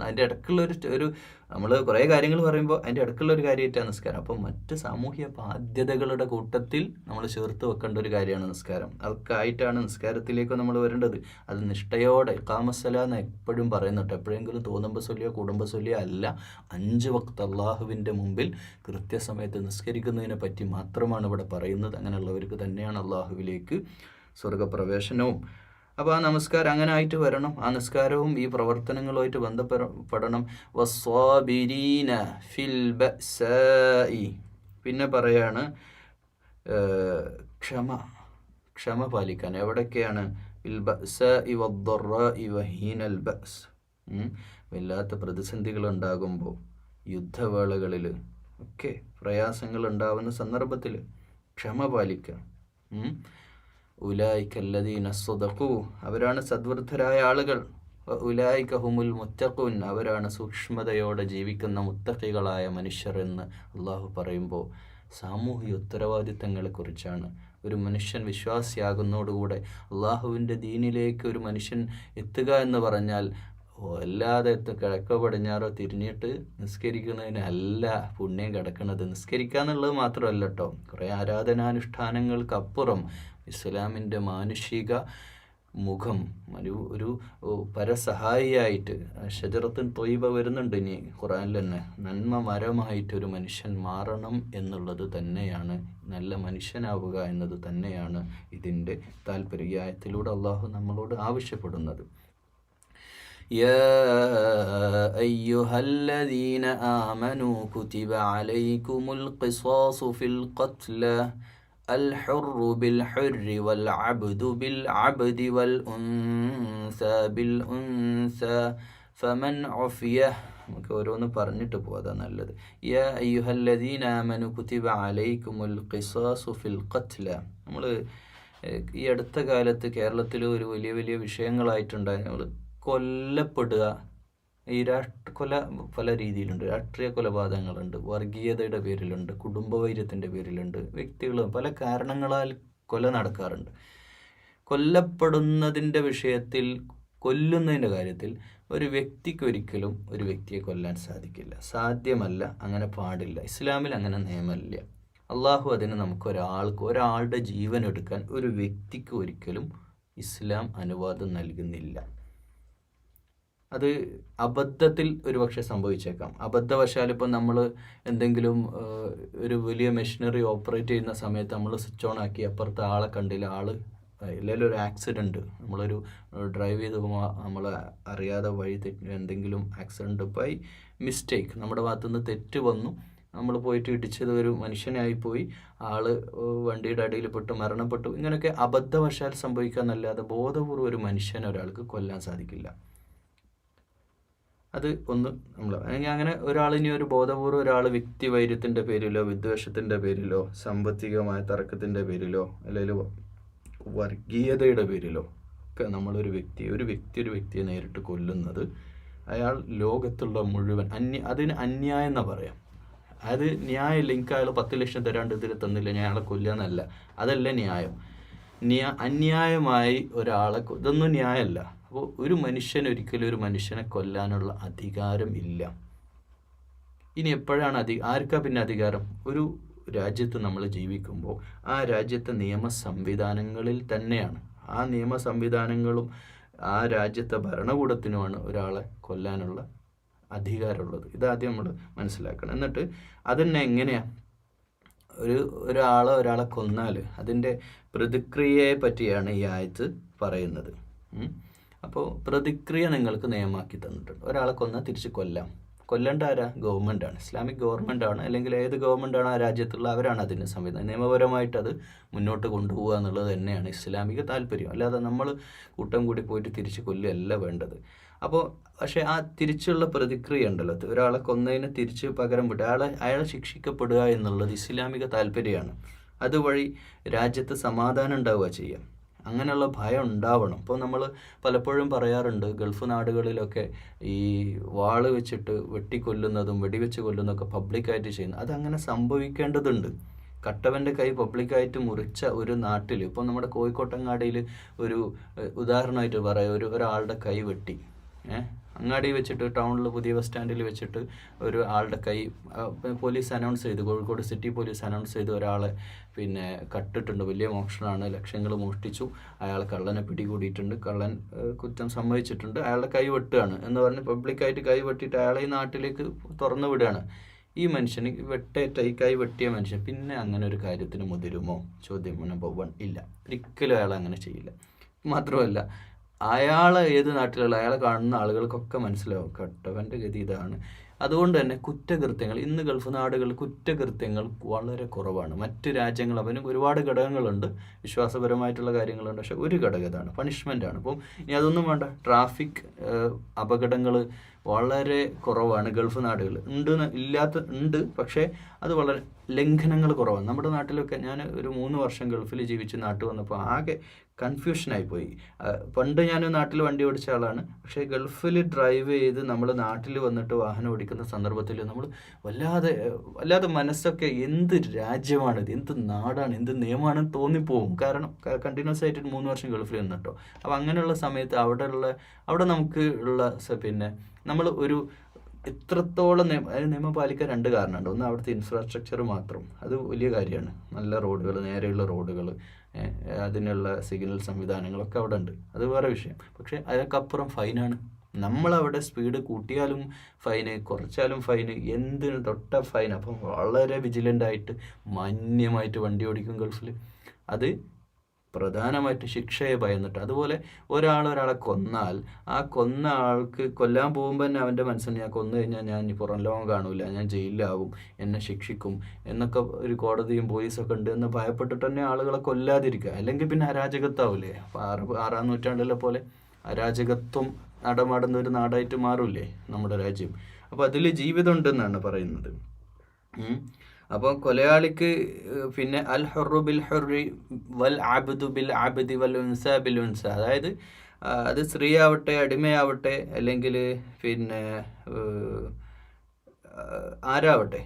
അതിൻ്റെ ഇടക്കുള്ള ഒരു നമ്മൾ കുറേ കാര്യങ്ങൾ പറയുമ്പോൾ അതിൻ്റെ ഇടക്കുള്ള ഒരു കാര്യമായിട്ടാണ് നിസ്കാരം. അപ്പോൾ മറ്റ് സാമൂഹ്യ ബാധ്യതകളുടെ കൂട്ടത്തിൽ നമ്മൾ ചേർത്ത് വെക്കേണ്ട ഒരു കാര്യമാണ് നിസ്കാരം. അതൊക്കെയായിട്ടാണ് നിസ്കാരത്തിലേക്ക് നമ്മൾ വരേണ്ടത്. അത് നിഷ്ഠയോടെ ഇഖാമസ്സലാ എന്ന് എപ്പോഴും പറയുന്നുണ്ട്. എപ്പോഴെങ്കിലും തോന്നുമ്പോൾ ചൊല്ലിയോ കുടുംബ ചൊല്ലിയോ അല്ല, 5 വക്ത് അള്ളാഹുവിൻ്റെ മുമ്പിൽ കൃത്യസമയത്ത് നിസ്കരിക്കുന്നതിനെ പറ്റി മാത്രമാണ് ഇവിടെ പറയുന്നത്. അങ്ങനെയുള്ളവർക്ക് തന്നെയാണ് അള്ളാഹുവിലേക്ക് സ്വർഗപ്രവേശനവും. അപ്പോൾ ആ നമസ്കാരം അങ്ങനെ ആയിട്ട് വരണം. ആ നിസ്കാരവും ഈ പ്രവർത്തനങ്ങളുമായിട്ട് ബന്ധപ്പെടണം. വസ്വാബിരീന ഫിൽ ബഅസാഇ, പിന്നെ പറയാണ് ക്ഷമ പാലിക്കാൻ. എവിടൊക്കെയാണ്? ഫിൽ ബഅസാഇ വദ്ദറാഇ വഹീനൽ ബഅസ്, വല്ലാത്ത പ്രതിസന്ധികൾ ഉണ്ടാകുമ്പോൾ, യുദ്ധവേളകളിൽ ഒക്കെ പ്രയാസങ്ങൾ ഉണ്ടാവുന്ന സന്ദർഭത്തിൽ ക്ഷമ പാലിക്കുക. ഉലായിക അല്ലദീന സ്വദഖൂ, അവരാണ് സദ്വൃദ്ധരായ ആളുകൾ. ഉലായിക ഹുമുൽ മുത്തഖൂൻ, അവരാണ് സൂക്ഷ്മതയോടെ ജീവിക്കുന്ന മുത്തഖികളായ മനുഷ്യർ എന്ന് അള്ളാഹു പറയുമ്പോൾ സാമൂഹിക ഉത്തരവാദിത്തങ്ങളെക്കുറിച്ചാണ്. ഒരു മനുഷ്യൻ വിശ്വാസിയാകുന്നതോടുകൂടെ അള്ളാഹുവിൻ്റെ ദീനിലേക്ക് ഒരു മനുഷ്യൻ എത്തുക എന്ന് പറഞ്ഞാൽ അല്ലാതെ കിഴക്കോ പടിഞ്ഞാറോ തിരിഞ്ഞിട്ട് നിസ്കരിക്കുന്നതിനല്ല പുണ്യം കിടക്കുന്നത്. നിസ്കരിക്കുക എന്നുള്ളത് മാത്രമല്ല കേട്ടോ, കുറേ ആരാധനാനുഷ്ഠാനങ്ങൾക്കപ്പുറം ഇസ്ലാമിൻ്റെ മാനുഷിക മുഖം ഒരു പരസഹായിയായിട്ട് ഷജറത്തുൻ ത്വയ്ബ വരുന്നുണ്ട് ഇനി ഖുർആനിൽ തന്നെ. നന്മ മരമായിട്ടൊരു മനുഷ്യൻ മാറണം എന്നുള്ളത് തന്നെയാണ്, നല്ല മനുഷ്യനാവുക എന്നത് തന്നെയാണ് ഇതിൻ്റെ താല്പര്യം. ഈ ആയത്തിലൂടെ അള്ളാഹു നമ്മളോട് ആവശ്യപ്പെടുന്നത്. يا أيها الذين آمنوا كتب عليكم القصاص في القتلى الحر بالحر والعبد بالعبد والأنثى بالأنثى فمن عفي, നമുക്ക് ഓരോന്ന് പറഞ്ഞിട്ട് പോകാതാ നല്ലത്. യാ അയ്യുഹല്ലദീന ആമനു കുതിബ അലൈക്കുമുൽ ഖിസാസു ഫിൽ ഖത്ല. നമ്മൾ ഈ അടുത്ത കാലത്ത് കേരളത്തിൽ ഒരു വലിയ വലിയ വിഷയങ്ങളായിട്ടുണ്ടായി. നമ്മൾ കൊല്ലപ്പെടുക, ഈ കൊല പല രീതിയിലുണ്ട്. രാഷ്ട്രീയ കൊലപാതകങ്ങളുണ്ട്, വർഗീയതയുടെ പേരിലുണ്ട്, കുടുംബവൈര്യത്തിൻ്റെ പേരിലുണ്ട്, വ്യക്തികൾ പല കാരണങ്ങളാൽ കൊല നടക്കാറുണ്ട്. കൊല്ലപ്പെടുന്നതിൻ്റെ വിഷയത്തിൽ, കൊല്ലുന്നതിൻ്റെ കാര്യത്തിൽ ഒരു വ്യക്തിക്കൊരിക്കലും ഒരു വ്യക്തിയെ കൊല്ലാൻ സാധിക്കില്ല, സാധ്യമല്ല, അങ്ങനെ പാടില്ല. ഇസ്ലാമിൽ അങ്ങനെ നിയമമില്ല. അള്ളാഹു അതിന് നമുക്ക് ഒരാളുടെ ജീവൻ എടുക്കാൻ ഒരു വ്യക്തിക്ക് ഒരിക്കലും ഇസ്ലാം അനുവാദം നൽകുന്നില്ല. അത് അബദ്ധത്തിൽ ഒരുപക്ഷെ സംഭവിച്ചേക്കാം. അബദ്ധവശാൽ ഇപ്പം നമ്മൾ എന്തെങ്കിലും ഒരു വലിയ മെഷീനറി ഓപ്പറേറ്റ് ചെയ്യുന്ന സമയത്ത് നമ്മൾ സ്വിച്ച് ഓൺ ആക്കി അപ്പുറത്തെ ആളെ കണ്ടില്ല, അല്ലെങ്കിൽ ഒരു ആക്സിഡൻറ്റ്, നമ്മളൊരു ഡ്രൈവ് ചെയ്ത് പോകുമ്പോൾ നമ്മൾ അറിയാതെ വഴി എന്തെങ്കിലും ആക്സിഡൻറ്റ് ബൈ മിസ്റ്റേക്ക് നമ്മുടെ ഭാഗത്തുനിന്ന് തെറ്റ് വന്നു, നമ്മൾ പോയിട്ട് ഇടിച്ചത് ഒരു മനുഷ്യനായിപ്പോയി, വണ്ടിയുടെ അടിയിൽപ്പെട്ട് മരണപ്പെട്ടു. ഇങ്ങനെയൊക്കെ അബദ്ധവശാൽ സംഭവിക്കാന്നല്ലാതെ ബോധപൂർവ്വം ഒരു മനുഷ്യനെ ഒരാൾക്ക് കൊല്ലാൻ സാധിക്കില്ല. അത് ഒന്ന് അങ്ങനെ ഒരാളിനി ഒരു ബോധപൂർവ്വം ഒരാൾ വ്യക്തിവൈര്യത്തിൻ്റെ പേരിലോ വിദ്വേഷത്തിൻ്റെ പേരിലോ സാമ്പത്തികമായ തർക്കത്തിൻ്റെ പേരിലോ അല്ലെങ്കിൽ വർഗീയതയുടെ പേരിലോ ഒക്കെ നമ്മളൊരു വ്യക്തിയെ നേരിട്ട് കൊല്ലുന്നത്, അയാൾ ലോകത്തുള്ള മുഴുവൻ അതിന് അന്യായം എന്നാ പറയാം. അത് ന്യായമില്ല. എനിക്ക് അയാൾ 10 ലക്ഷം തരാണ്ട് ഇതിൽ തന്നില്ല, ഞാൻ അയാളെ കൊല്ലാന്നല്ല, അതല്ല ന്യായം. അന്യായമായി ഒരാളെ ഇതൊന്നും ന്യായമല്ല. അപ്പോൾ ഒരു മനുഷ്യനൊരിക്കലും ഒരു മനുഷ്യനെ കൊല്ലാനുള്ള അധികാരം ഇല്ല. ഇനി എപ്പോഴാണ് ആർക്കാ പിന്നെ അധികാരം? ഒരു രാജ്യത്ത് നമ്മൾ ജീവിക്കുമ്പോൾ ആ രാജ്യത്തെ നിയമ സംവിധാനങ്ങളിൽ തന്നെയാണ്, ആ നിയമ സംവിധാനങ്ങളും ആ രാജ്യത്തെ ഭരണകൂടത്തിനുമാണ് ഒരാളെ കൊല്ലാനുള്ള അധികാരമുള്ളത്. ഇതാദ്യം നമ്മൾ മനസ്സിലാക്കണം. എന്നിട്ട് അതന്നെ എങ്ങനെയാണ് ഒരാളെ കൊന്നാൽ അതിൻ്റെ പ്രതിക്രിയയെ പറ്റിയാണ് ഈ ആയത്ത് പറയുന്നത്. അപ്പോൾ പ്രതിക്രിയ നിങ്ങൾക്ക് നിയമമാക്കി തന്നിട്ടുണ്ട്. ഒരാളെ കൊന്നാൽ തിരിച്ച് കൊല്ലേണ്ട ആരാ? ഗവൺമെൻറ്റാണ്, ഇസ്ലാമിക് ഗവൺമെൻറ്റാണ്, അല്ലെങ്കിൽ ഏത് ഗവൺമെൻറ്റാണ് ആ രാജ്യത്തുള്ള അവരാണ് അതിൻ്റെ സംവിധാനം. നിയമപരമായിട്ട് അത് മുന്നോട്ട് കൊണ്ടുപോകുക എന്നുള്ളത് തന്നെയാണ് ഇസ്ലാമിക താല്പര്യം. അല്ലാതെ നമ്മൾ കൂട്ടം കൂടി പോയിട്ട് തിരിച്ച് കൊല്ലുകയല്ല വേണ്ടത്. അപ്പോൾ പക്ഷേ ആ തിരിച്ചുള്ള പ്രതിക്രിയ ഉണ്ടല്ലോ, ഒരാളെ കൊന്നതിന് തിരിച്ച് പകരം വിട്ട് അയാളെ ശിക്ഷിക്കപ്പെടുക എന്നുള്ളത് ഇസ്ലാമിക താല്പര്യമാണ്. അതുവഴി രാജ്യത്ത് സമാധാനം ഉണ്ടാവുക ചെയ്യാം. അങ്ങനെയുള്ള ഭയം ഉണ്ടാവണം. ഇപ്പോൾ നമ്മൾ പലപ്പോഴും പറയാറുണ്ട്, ഗൾഫ് നാടുകളിലൊക്കെ ഈ വാള് വെച്ചിട്ട് വെട്ടിക്കൊല്ലുന്നതും വെടിവെച്ച് കൊല്ലുന്നതൊക്കെ പബ്ലിക്കായിട്ട് ചെയ്യുന്നത്, അതങ്ങനെ സംഭവിക്കേണ്ടതുണ്ട്. കട്ടവൻ്റെ കൈ പബ്ലിക്കായിട്ട് മുറിച്ച ഒരു നാട്ടിൽ, ഇപ്പോൾ നമ്മുടെ കോഴിക്കോട്ടങ്ങാടിയിൽ ഒരു ഉദാഹരണമായിട്ട് പറയാം, ഒരാളുടെ കൈ വെട്ടി, അങ്ങാടി വെച്ചിട്ട്, ടൗണിൽ പുതിയ ബസ് സ്റ്റാൻഡിൽ വെച്ചിട്ട് ഒരു ആളുടെ കൈ പോലീസ് അനൗൺസ് ചെയ്തു, കോഴിക്കോട് സിറ്റി പോലീസ് അനൗൺസ് ചെയ്തു, ഒരാളെ പിന്നെ കട്ടിട്ടുണ്ട്, വലിയ മോഷണമാണ്, ലക്ഷങ്ങൾ മോഷ്ടിച്ചു, അയാളെ കള്ളനെ പിടികൂടിയിട്ടുണ്ട്, കള്ളൻ കുറ്റം സമ്മതിച്ചിട്ടുണ്ട്, അയാളുടെ കൈ വെട്ടുകയാണ് എന്ന് പറഞ്ഞ് പബ്ലിക്കായിട്ട് കൈ വെട്ടിയിട്ട് അയാളെ ഈ നാട്ടിലേക്ക് തുറന്നു വിടുകയാണ്. ഈ മനുഷ്യന് വെട്ടേറ്റ ഈ കൈ വെട്ടിയ മനുഷ്യൻ പിന്നെ അങ്ങനെ ഒരു കാര്യത്തിന് മുതിരുമോ? ചോദ്യം നമ്പർ 1 ഇല്ല, ഒരിക്കലും അയാൾ അങ്ങനെ ചെയ്യില്ല. മാത്രമല്ല അയാളെ ഏത് നാട്ടിലുള്ള അയാളെ കാണുന്ന ആളുകൾക്കൊക്കെ മനസ്സിലാവും കട്ടവൻ്റെ ഗതി ഇതാണ്. അതുകൊണ്ട് തന്നെ കുറ്റകൃത്യങ്ങൾ ഇന്ന് ഗൾഫ് നാടുകളിൽ കുറ്റകൃത്യങ്ങൾ വളരെ കുറവാണ്. മറ്റ് രാജ്യങ്ങൾ അവന് ഒരുപാട് ഘടകങ്ങളുണ്ട്, വിശ്വാസപരമായിട്ടുള്ള കാര്യങ്ങളുണ്ട്, പക്ഷെ ഒരു ഘടകം ഇതാണ്, പണിഷ്മെൻ്റാണ്. അപ്പം ഇനി അതൊന്നും വേണ്ട, ട്രാഫിക് അപകടങ്ങൾ വളരെ കുറവാണ് ഗൾഫ് നാടുകളിൽ. ഉണ്ട്, പക്ഷേ അത് വളരെ ലംഘനങ്ങൾ കുറവാണ്. നമ്മുടെ നാട്ടിലൊക്കെ ഞാൻ ഒരു 3 വർഷം ഗൾഫിൽ ജീവിച്ച് നാട്ടിൽ വന്നപ്പോൾ ആകെ കൺഫ്യൂഷനായിപ്പോയി. പണ്ട് ഞാൻ നാട്ടിൽ വണ്ടി ഓടിച്ച ആളാണ്, പക്ഷേ ഗൾഫിൽ ഡ്രൈവ് ചെയ്ത് നമ്മൾ നാട്ടിൽ വന്നിട്ട് വാഹനം ഓടിക്കുന്ന സന്ദർഭത്തിൽ നമ്മൾ വല്ലാതെ മനസ്സൊക്കെ എന്ത് രാജ്യമാണിത്, എന്ത് നാടാണ്, എന്ത് നിയമമാണെന്ന് തോന്നിപ്പോവും. കാരണം കണ്ടിന്യൂസ് ആയിട്ട് 3 വർഷം ഗൾഫിൽ നിന്നിട്ടോ. അപ്പോൾ അങ്ങനെയുള്ള സമയത്ത് അവിടെ നമുക്ക് ഉള്ള പിന്നെ നമ്മൾ ഒരു എത്രത്തോളം നിയമം പാലിക്കാൻ 2 കാരണമുണ്ട്. ഒന്ന് അവിടുത്തെ ഇൻഫ്രാസ്ട്രക്ചർ മാത്രം, അത് വലിയ കാര്യമാണ്. നല്ല റോഡുകൾ, നേരെയുള്ള റോഡുകൾ, അതിനുള്ള സിഗ്നൽ സംവിധാനങ്ങളൊക്കെ അവിടെ ഉണ്ട്, അത് വേറെ വിഷയം. പക്ഷേ അതിനൊക്കപ്പുറം ഫൈനാണ്. നമ്മളവിടെ സ്പീഡ് കൂട്ടിയാലും ഫൈന്, കുറച്ചാലും ഫൈന്, എന്തിന് തൊട്ട ഫൈൻ. അപ്പം വളരെ വിജിലൻ്റായിട്ട് മാന്യമായിട്ട് വണ്ടി ഓടിക്കും ഗൾഫിൽ. അത് പ്രധാനമായിട്ട് ശിക്ഷയെ ഭയന്നിട്ട്. അതുപോലെ ഒരാളെ കൊന്നാൽ ആ കൊന്ന ആൾക്ക് കൊല്ലാൻ പോകുമ്പോൾ തന്നെ അവൻ്റെ മനസ്സിൽ ഞാൻ കൊന്നു കഴിഞ്ഞാൽ ഞാൻ പുറം ലോകം കാണൂല, ഞാൻ ജയിലിലാവും, എന്നെ ശിക്ഷിക്കും എന്നൊക്കെ ഒരു കോടതിയും പോലീസൊക്കെ ഉണ്ട് എന്ന് ഭയപ്പെട്ടിട്ട് തന്നെ ആളുകളെ കൊല്ലാതിരിക്കുക. അല്ലെങ്കിൽ പിന്നെ അരാജകത്വമാവില്ലേ? അപ്പോൾ 6-ാം നൂറ്റാണ്ടിലെ പോലെ അരാജകത്വം നടമാടുന്ന ഒരു നാടായിട്ട് മാറൂലേ നമ്മുടെ രാജ്യം. അപ്പോൾ അതിൽ ജീവിതം ഉണ്ടെന്നാണ് പറയുന്നത്. അപ്പോൾ കൊലയാളിക്ക് പിന്നെ അൽ ഹുറു ബിൽ ഹുറി വൽ ആബിദു ബിൽ ആബിദി വൽ ഉൻസ ബിൽ ഉൻസ, അതായത് അത് സ്ത്രീ ആവട്ടെ, അടിമയാവട്ടെ, അല്ലെങ്കിൽ പിന്നെ ആരാവട്ടെ,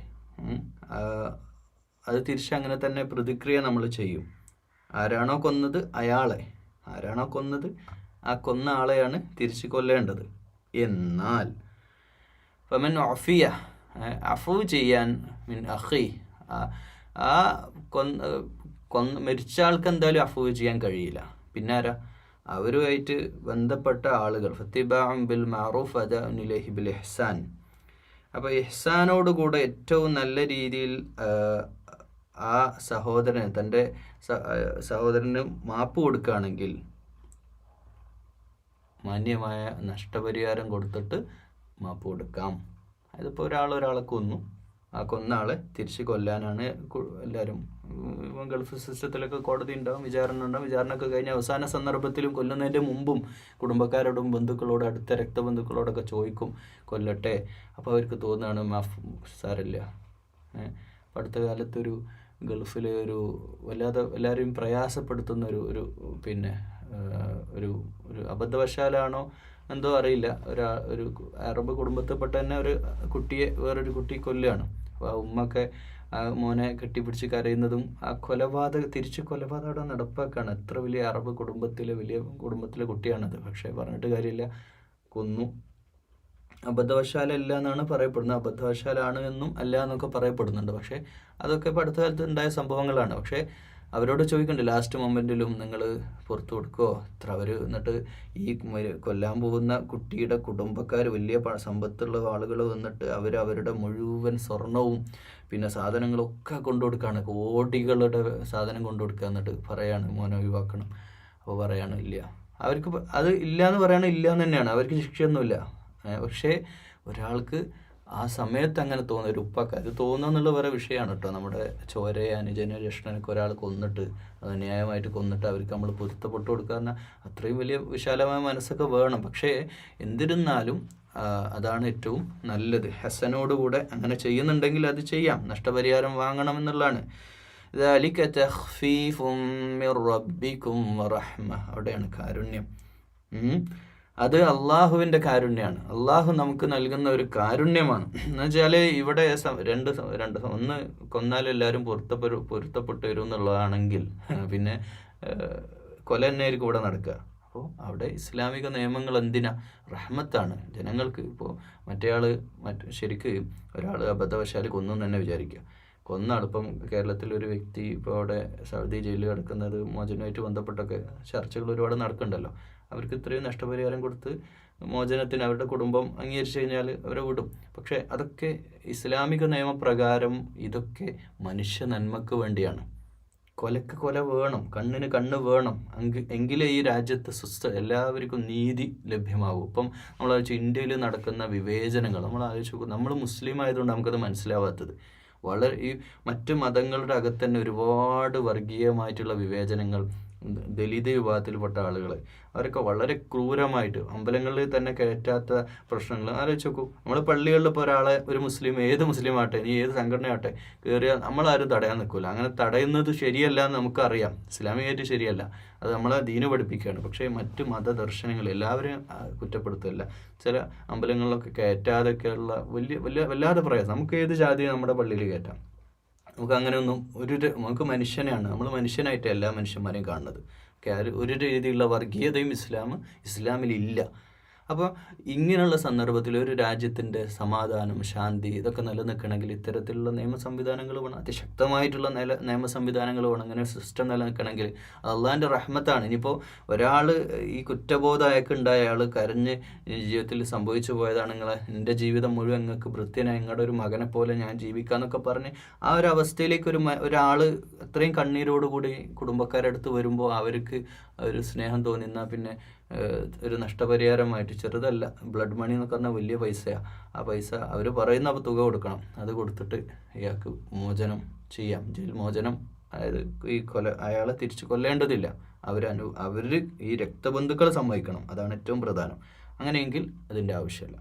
അത് തിരിച്ചങ്ങനെ തന്നെ പ്രതിക്രിയ നമ്മൾ ചെയ്യും. ആരാണോ കൊന്നത് ആ കൊന്ന ആളെയാണ് തിരിച്ച് കൊല്ലേണ്ടത്. എന്നാൽ ഫമൻ അഫിയ, അഫു ചെയ്യാൻ മിൻ അഖി, ആ മരിച്ച ആൾക്ക് എന്തായാലും അഫു ചെയ്യാൻ കഴിയില്ല. പിന്നെ ആരാ? അവരുമായിട്ട് ബന്ധപ്പെട്ട ആളുകൾ. ഫത്തിബാഉൻ ബിൽ മഅറൂഫ് അദാഉൻ ഇലൈഹി ബിൽ ഇഹ്സാൻ. അപ്പോൾ ഇഹ്സാനോടുകൂടെ ഏറ്റവും നല്ല രീതിയിൽ ആ സഹോദരന്, തൻ്റെ സഹോദരന് മാപ്പ് കൊടുക്കുകയാണെങ്കിൽ മാന്യമായ നഷ്ടപരിഹാരം കൊടുത്തിട്ട് മാപ്പ് കൊടുക്കാം. അതിപ്പോൾ ഒരാളെ കൊന്നു, ആ കൊന്ന ആളെ തിരിച്ച് കൊല്ലാനാണ് എല്ലാവരും. ഗൾഫ് സിസ്റ്റത്തിലൊക്കെ കോടതി ഉണ്ടാവും, വിചാരണയൊക്കെ കഴിഞ്ഞ് അവസാന സന്ദർഭത്തിലും കൊല്ലുന്നതിൻ്റെ മുമ്പും കുടുംബക്കാരോടും ബന്ധുക്കളോടും അടുത്ത രക്തബന്ധുക്കളോടൊക്കെ ചോദിക്കും കൊല്ലട്ടെ. അപ്പോൾ അവർക്ക് തോന്നുകയാണ് മാഫ് സാരമില്ല. അടുത്ത കാലത്തൊരു ഗൾഫിൽ ഒരു വല്ലാതെ എല്ലാവരെയും പ്രയാസപ്പെടുത്തുന്ന ഒരു പിന്നെ ഒരു അബദ്ധവശാലാണോ എന്തോ അറിയില്ല, ഒരു അറബ് കുടുംബത്തിൽപ്പെട്ട തന്നെ ഒരു കുട്ടിയെ വേറൊരു കുട്ടി കൊല്ലുകയാണ്. അപ്പോൾ ആ ഉമ്മയൊക്കെ ആ മോനെ കെട്ടിപ്പിടിച്ച് കരയുന്നതും ആ തിരിച്ച് കൊലപാതകം അവിടെ നടപ്പാക്കുകയാണ്. എത്ര വലിയ അറബ് കുടുംബത്തിലെ കുട്ടിയാണത്. പക്ഷേ പറഞ്ഞിട്ട് കാര്യമില്ല, കൊന്നു. അബദ്ധവശാലല്ല എന്നാണ് പറയപ്പെടുന്നത്, അബദ്ധവശാലാണ് എന്നും അല്ല എന്നൊക്കെ പറയപ്പെടുന്നുണ്ട്. പക്ഷേ അതൊക്കെ ഇപ്പോൾ അടുത്ത കാലത്ത് ഉണ്ടായ സംഭവങ്ങളാണ്. പക്ഷേ അവരോട് ചോദിക്കണ്ടേ ലാസ്റ്റ് മൊമെൻറ്റിലും നിങ്ങൾ പുറത്തു കൊടുക്കുമോ ഇത്ര? അവർ എന്നിട്ട് ഈ കൊല്ലാൻ പോകുന്ന കുട്ടിയുടെ കുടുംബക്കാർ വലിയ സമ്പത്തുള്ള ആളുകൾ വന്നിട്ട് അവരുടെ മുഴുവൻ സ്വർണവും പിന്നെ സാധനങ്ങളൊക്കെ കൊണ്ടു കൊടുക്കുകയാണ്, കോടികളുടെ സാധനം കൊണ്ടു കൊടുക്കുക. എന്നിട്ട് പറയാണ് മോനെ ഒഴിവാക്കണം. അപ്പോൾ പറയാണ് ഇല്ല, അവർക്ക് അത് ഇല്ല എന്ന് പറയണം, ഇല്ല എന്ന് തന്നെയാണ്, അവർക്ക് ശിക്ഷയൊന്നുമില്ല. പക്ഷേ ഒരാൾക്ക് ആ സമയത്ത് അങ്ങനെ തോന്നുന്ന ഒരു ഉപ്പക്ക് അത് തോന്നുക എന്നുള്ള വേറെ വിഷയമാണ് കേട്ടോ. നമ്മുടെ ചോരയെ അനുജന ജ്യേഷ്ഠനൊക്കെ ഒരാൾ കൊന്നിട്ട് അത് ന്യായമായിട്ട് കൊന്നിട്ട് അവർക്ക് നമ്മൾ പൊരുത്തപ്പെട്ടു കൊടുക്കുക അത്രയും വലിയ വിശാലമായ മനസ്സൊക്കെ വേണം. പക്ഷേ എന്തിരുന്നാലും അതാണ് ഏറ്റവും നല്ലത്. ഹസനോടുകൂടെ അങ്ങനെ ചെയ്യുന്നുണ്ടെങ്കിൽ അത് ചെയ്യാം, നഷ്ടപരിഹാരം വാങ്ങണമെന്നുള്ളതാണ്. ദാലിക തഖ്ഫീഫും മിർ റബ്ബിക്കും വറഹ്മ, അവിടെയാണ് കാരുണ്യം. അത് അള്ളാഹുവിൻ്റെ കാരുണ്യമാണ്. അള്ളാഹു നമുക്ക് നൽകുന്ന ഒരു കാരുണ്യമാണ്. എന്ന് വെച്ചാൽ ഇവിടെ ഒന്ന് കൊന്നാൽ എല്ലാവരും പൊരുത്തപ്പെട്ട് വരും എന്നുള്ളതാണെങ്കിൽ പിന്നെ കൊല തന്നെയായിരിക്കും ഇവിടെ നടക്കുക. അപ്പോൾ അവിടെ ഇസ്ലാമിക നിയമങ്ങൾ എന്തിനാ? റഹ്മത്താണ് ജനങ്ങൾക്ക്. ഇപ്പോൾ ശരിക്ക് ഒരാൾ അബദ്ധവശാൽ കൊന്നു തന്നെ വിചാരിക്കുക. കൊന്നാൾ ഇപ്പം കേരളത്തിലൊരു വ്യക്തി ഇപ്പോൾ അവിടെ സൗദി ജയിലിൽ കിടക്കുന്നത് മോചനവുമായിട്ട് ബന്ധപ്പെട്ടൊക്കെ ചർച്ചകൾ ഒരുപാട് നടക്കുന്നുണ്ടല്ലോ. അവർക്ക് ഇത്രയും നഷ്ടപരിഹാരം കൊടുത്ത് മോചനത്തിന് അവരുടെ കുടുംബം അംഗീകരിച്ചു കഴിഞ്ഞാൽ അവരെ വിടും. പക്ഷേ അതൊക്കെ ഇസ്ലാമിക നിയമപ്രകാരം ഇതൊക്കെ മനുഷ്യ നന്മക്ക് വേണ്ടിയാണ്. കൊലക്ക് കൊല വേണം, കണ്ണിന് കണ്ണ് വേണം, എങ്കിലേ ഈ രാജ്യത്ത് എല്ലാവർക്കും നീതി ലഭ്യമാകും. ഇപ്പം നമ്മൾ ഇന്ത്യയിൽ നടക്കുന്ന വിവേചനങ്ങൾ നമ്മൾ ആലോചിച്ച് നമ്മൾ മുസ്ലിം ആയതുകൊണ്ട് നമുക്കത് മനസ്സിലാവാത്തത്. ഈ മറ്റു മതങ്ങളുടെ അകത്ത് തന്നെ ഒരുപാട് വർഗീയമായിട്ടുള്ള വിവേചനങ്ങൾ, ദലിത് വിഭാഗത്തിൽപ്പെട്ട ആളുകൾ അവരൊക്കെ വളരെ ക്രൂരമായിട്ട് അമ്പലങ്ങളിൽ തന്നെ കയറ്റാത്ത പ്രശ്നങ്ങൾ ആലോചിച്ച് നോക്കൂ. നമ്മൾ പള്ളികളിൽ ഇപ്പോൾ ഒരു മുസ്ലിം, ഏത് മുസ്ലിം ആട്ടെ, ഇനി ഏത് സംഘടനയാട്ടെ കയറിയാൽ നമ്മളാരും തടയാൻ നിൽക്കില്ല. അങ്ങനെ തടയുന്നത് ശരിയല്ല എന്ന് നമുക്കറിയാം, ഇസ്ലാമികമായിട്ട് ശരിയല്ല, അത് നമ്മളെ ദീന് പഠിപ്പിക്കുകയാണ്. പക്ഷേ മറ്റു മതദർശനങ്ങൾ എല്ലാവരും കുറ്റപ്പെടുത്തില്ല. ചില അമ്പലങ്ങളിലൊക്കെ കയറ്റാതൊക്കെയുള്ള വല്ലാതെ പ്രയാസം. നമുക്ക് ഏത് ജാതി നമ്മുടെ പള്ളിയിൽ കയറ്റാം, നമുക്ക് അങ്ങനെയൊന്നും നമുക്ക് മനുഷ്യനെയാണ്, നമ്മൾ മനുഷ്യനായിട്ട് എല്ലാ മനുഷ്യന്മാരെയും കാണുന്നത്. ഒരു രീതിയിലുള്ള വർഗീയതയും ഇസ്ലാമിലില്ല. അപ്പോൾ ഇങ്ങനെയുള്ള സന്ദർഭത്തിൽ ഒരു രാജ്യത്തിൻ്റെ സമാധാനം, ശാന്തി ഇതൊക്കെ നിലനിൽക്കണമെങ്കിൽ ഇത്തരത്തിലുള്ള നിയമ സംവിധാനങ്ങൾ വേണം, അതിശക്തമായിട്ടുള്ള നിയമ സംവിധാനങ്ങൾ വേണം. അങ്ങനെ ഒരു സിസ്റ്റം നിലനിൽക്കണമെങ്കിൽ അള്ളാഹിൻ്റെ റഹ്മത്താണ്. ഇനിയിപ്പോൾ ഒരാൾ ഈ കുറ്റബോധം അയാൾക്കുണ്ടായ ആൾ കരഞ്ഞ് ജീവിതത്തിൽ സംഭവിച്ചു പോയതാണ്, എൻ്റെ ജീവിതം മുഴുവൻ നിങ്ങൾക്ക് ഭൃത്യനായി നിങ്ങളുടെ ഒരു മകനെ പോലെ ഞാൻ ജീവിക്കാമെന്നൊക്കെ പറഞ്ഞ് ആ ഒരു അവസ്ഥയിലേക്ക് ഒരാൾ അത്രയും കണ്ണീരോടുകൂടി കുടുംബക്കാരുടെ അടുത്ത് വരുമ്പോൾ അവർക്ക് ഒരു സ്നേഹം തോന്നുന്ന പിന്നെ ഒരു നഷ്ടപരിഹാരമായിട്ട്, ചെറുതല്ല, ബ്ലഡ് മണി എന്നൊക്കെ പറഞ്ഞാൽ വലിയ പൈസയാണ്. ആ പൈസ അവർ പറയുന്ന തുക കൊടുക്കണം, അത് കൊടുത്തിട്ട് ഇയാൾക്ക് മോചനം ചെയ്യാം, ജയിൽ മോചനം. അതായത് അയാളെ തിരിച്ച് കൊല്ലേണ്ടതില്ല, അവർ ഈ രക്തബന്ധുക്കൾ സമ്മതിക്കണം, അതാണ് ഏറ്റവും പ്രധാനം. അങ്ങനെയെങ്കിൽ അതിൻ്റെ ആവശ്യമില്ല.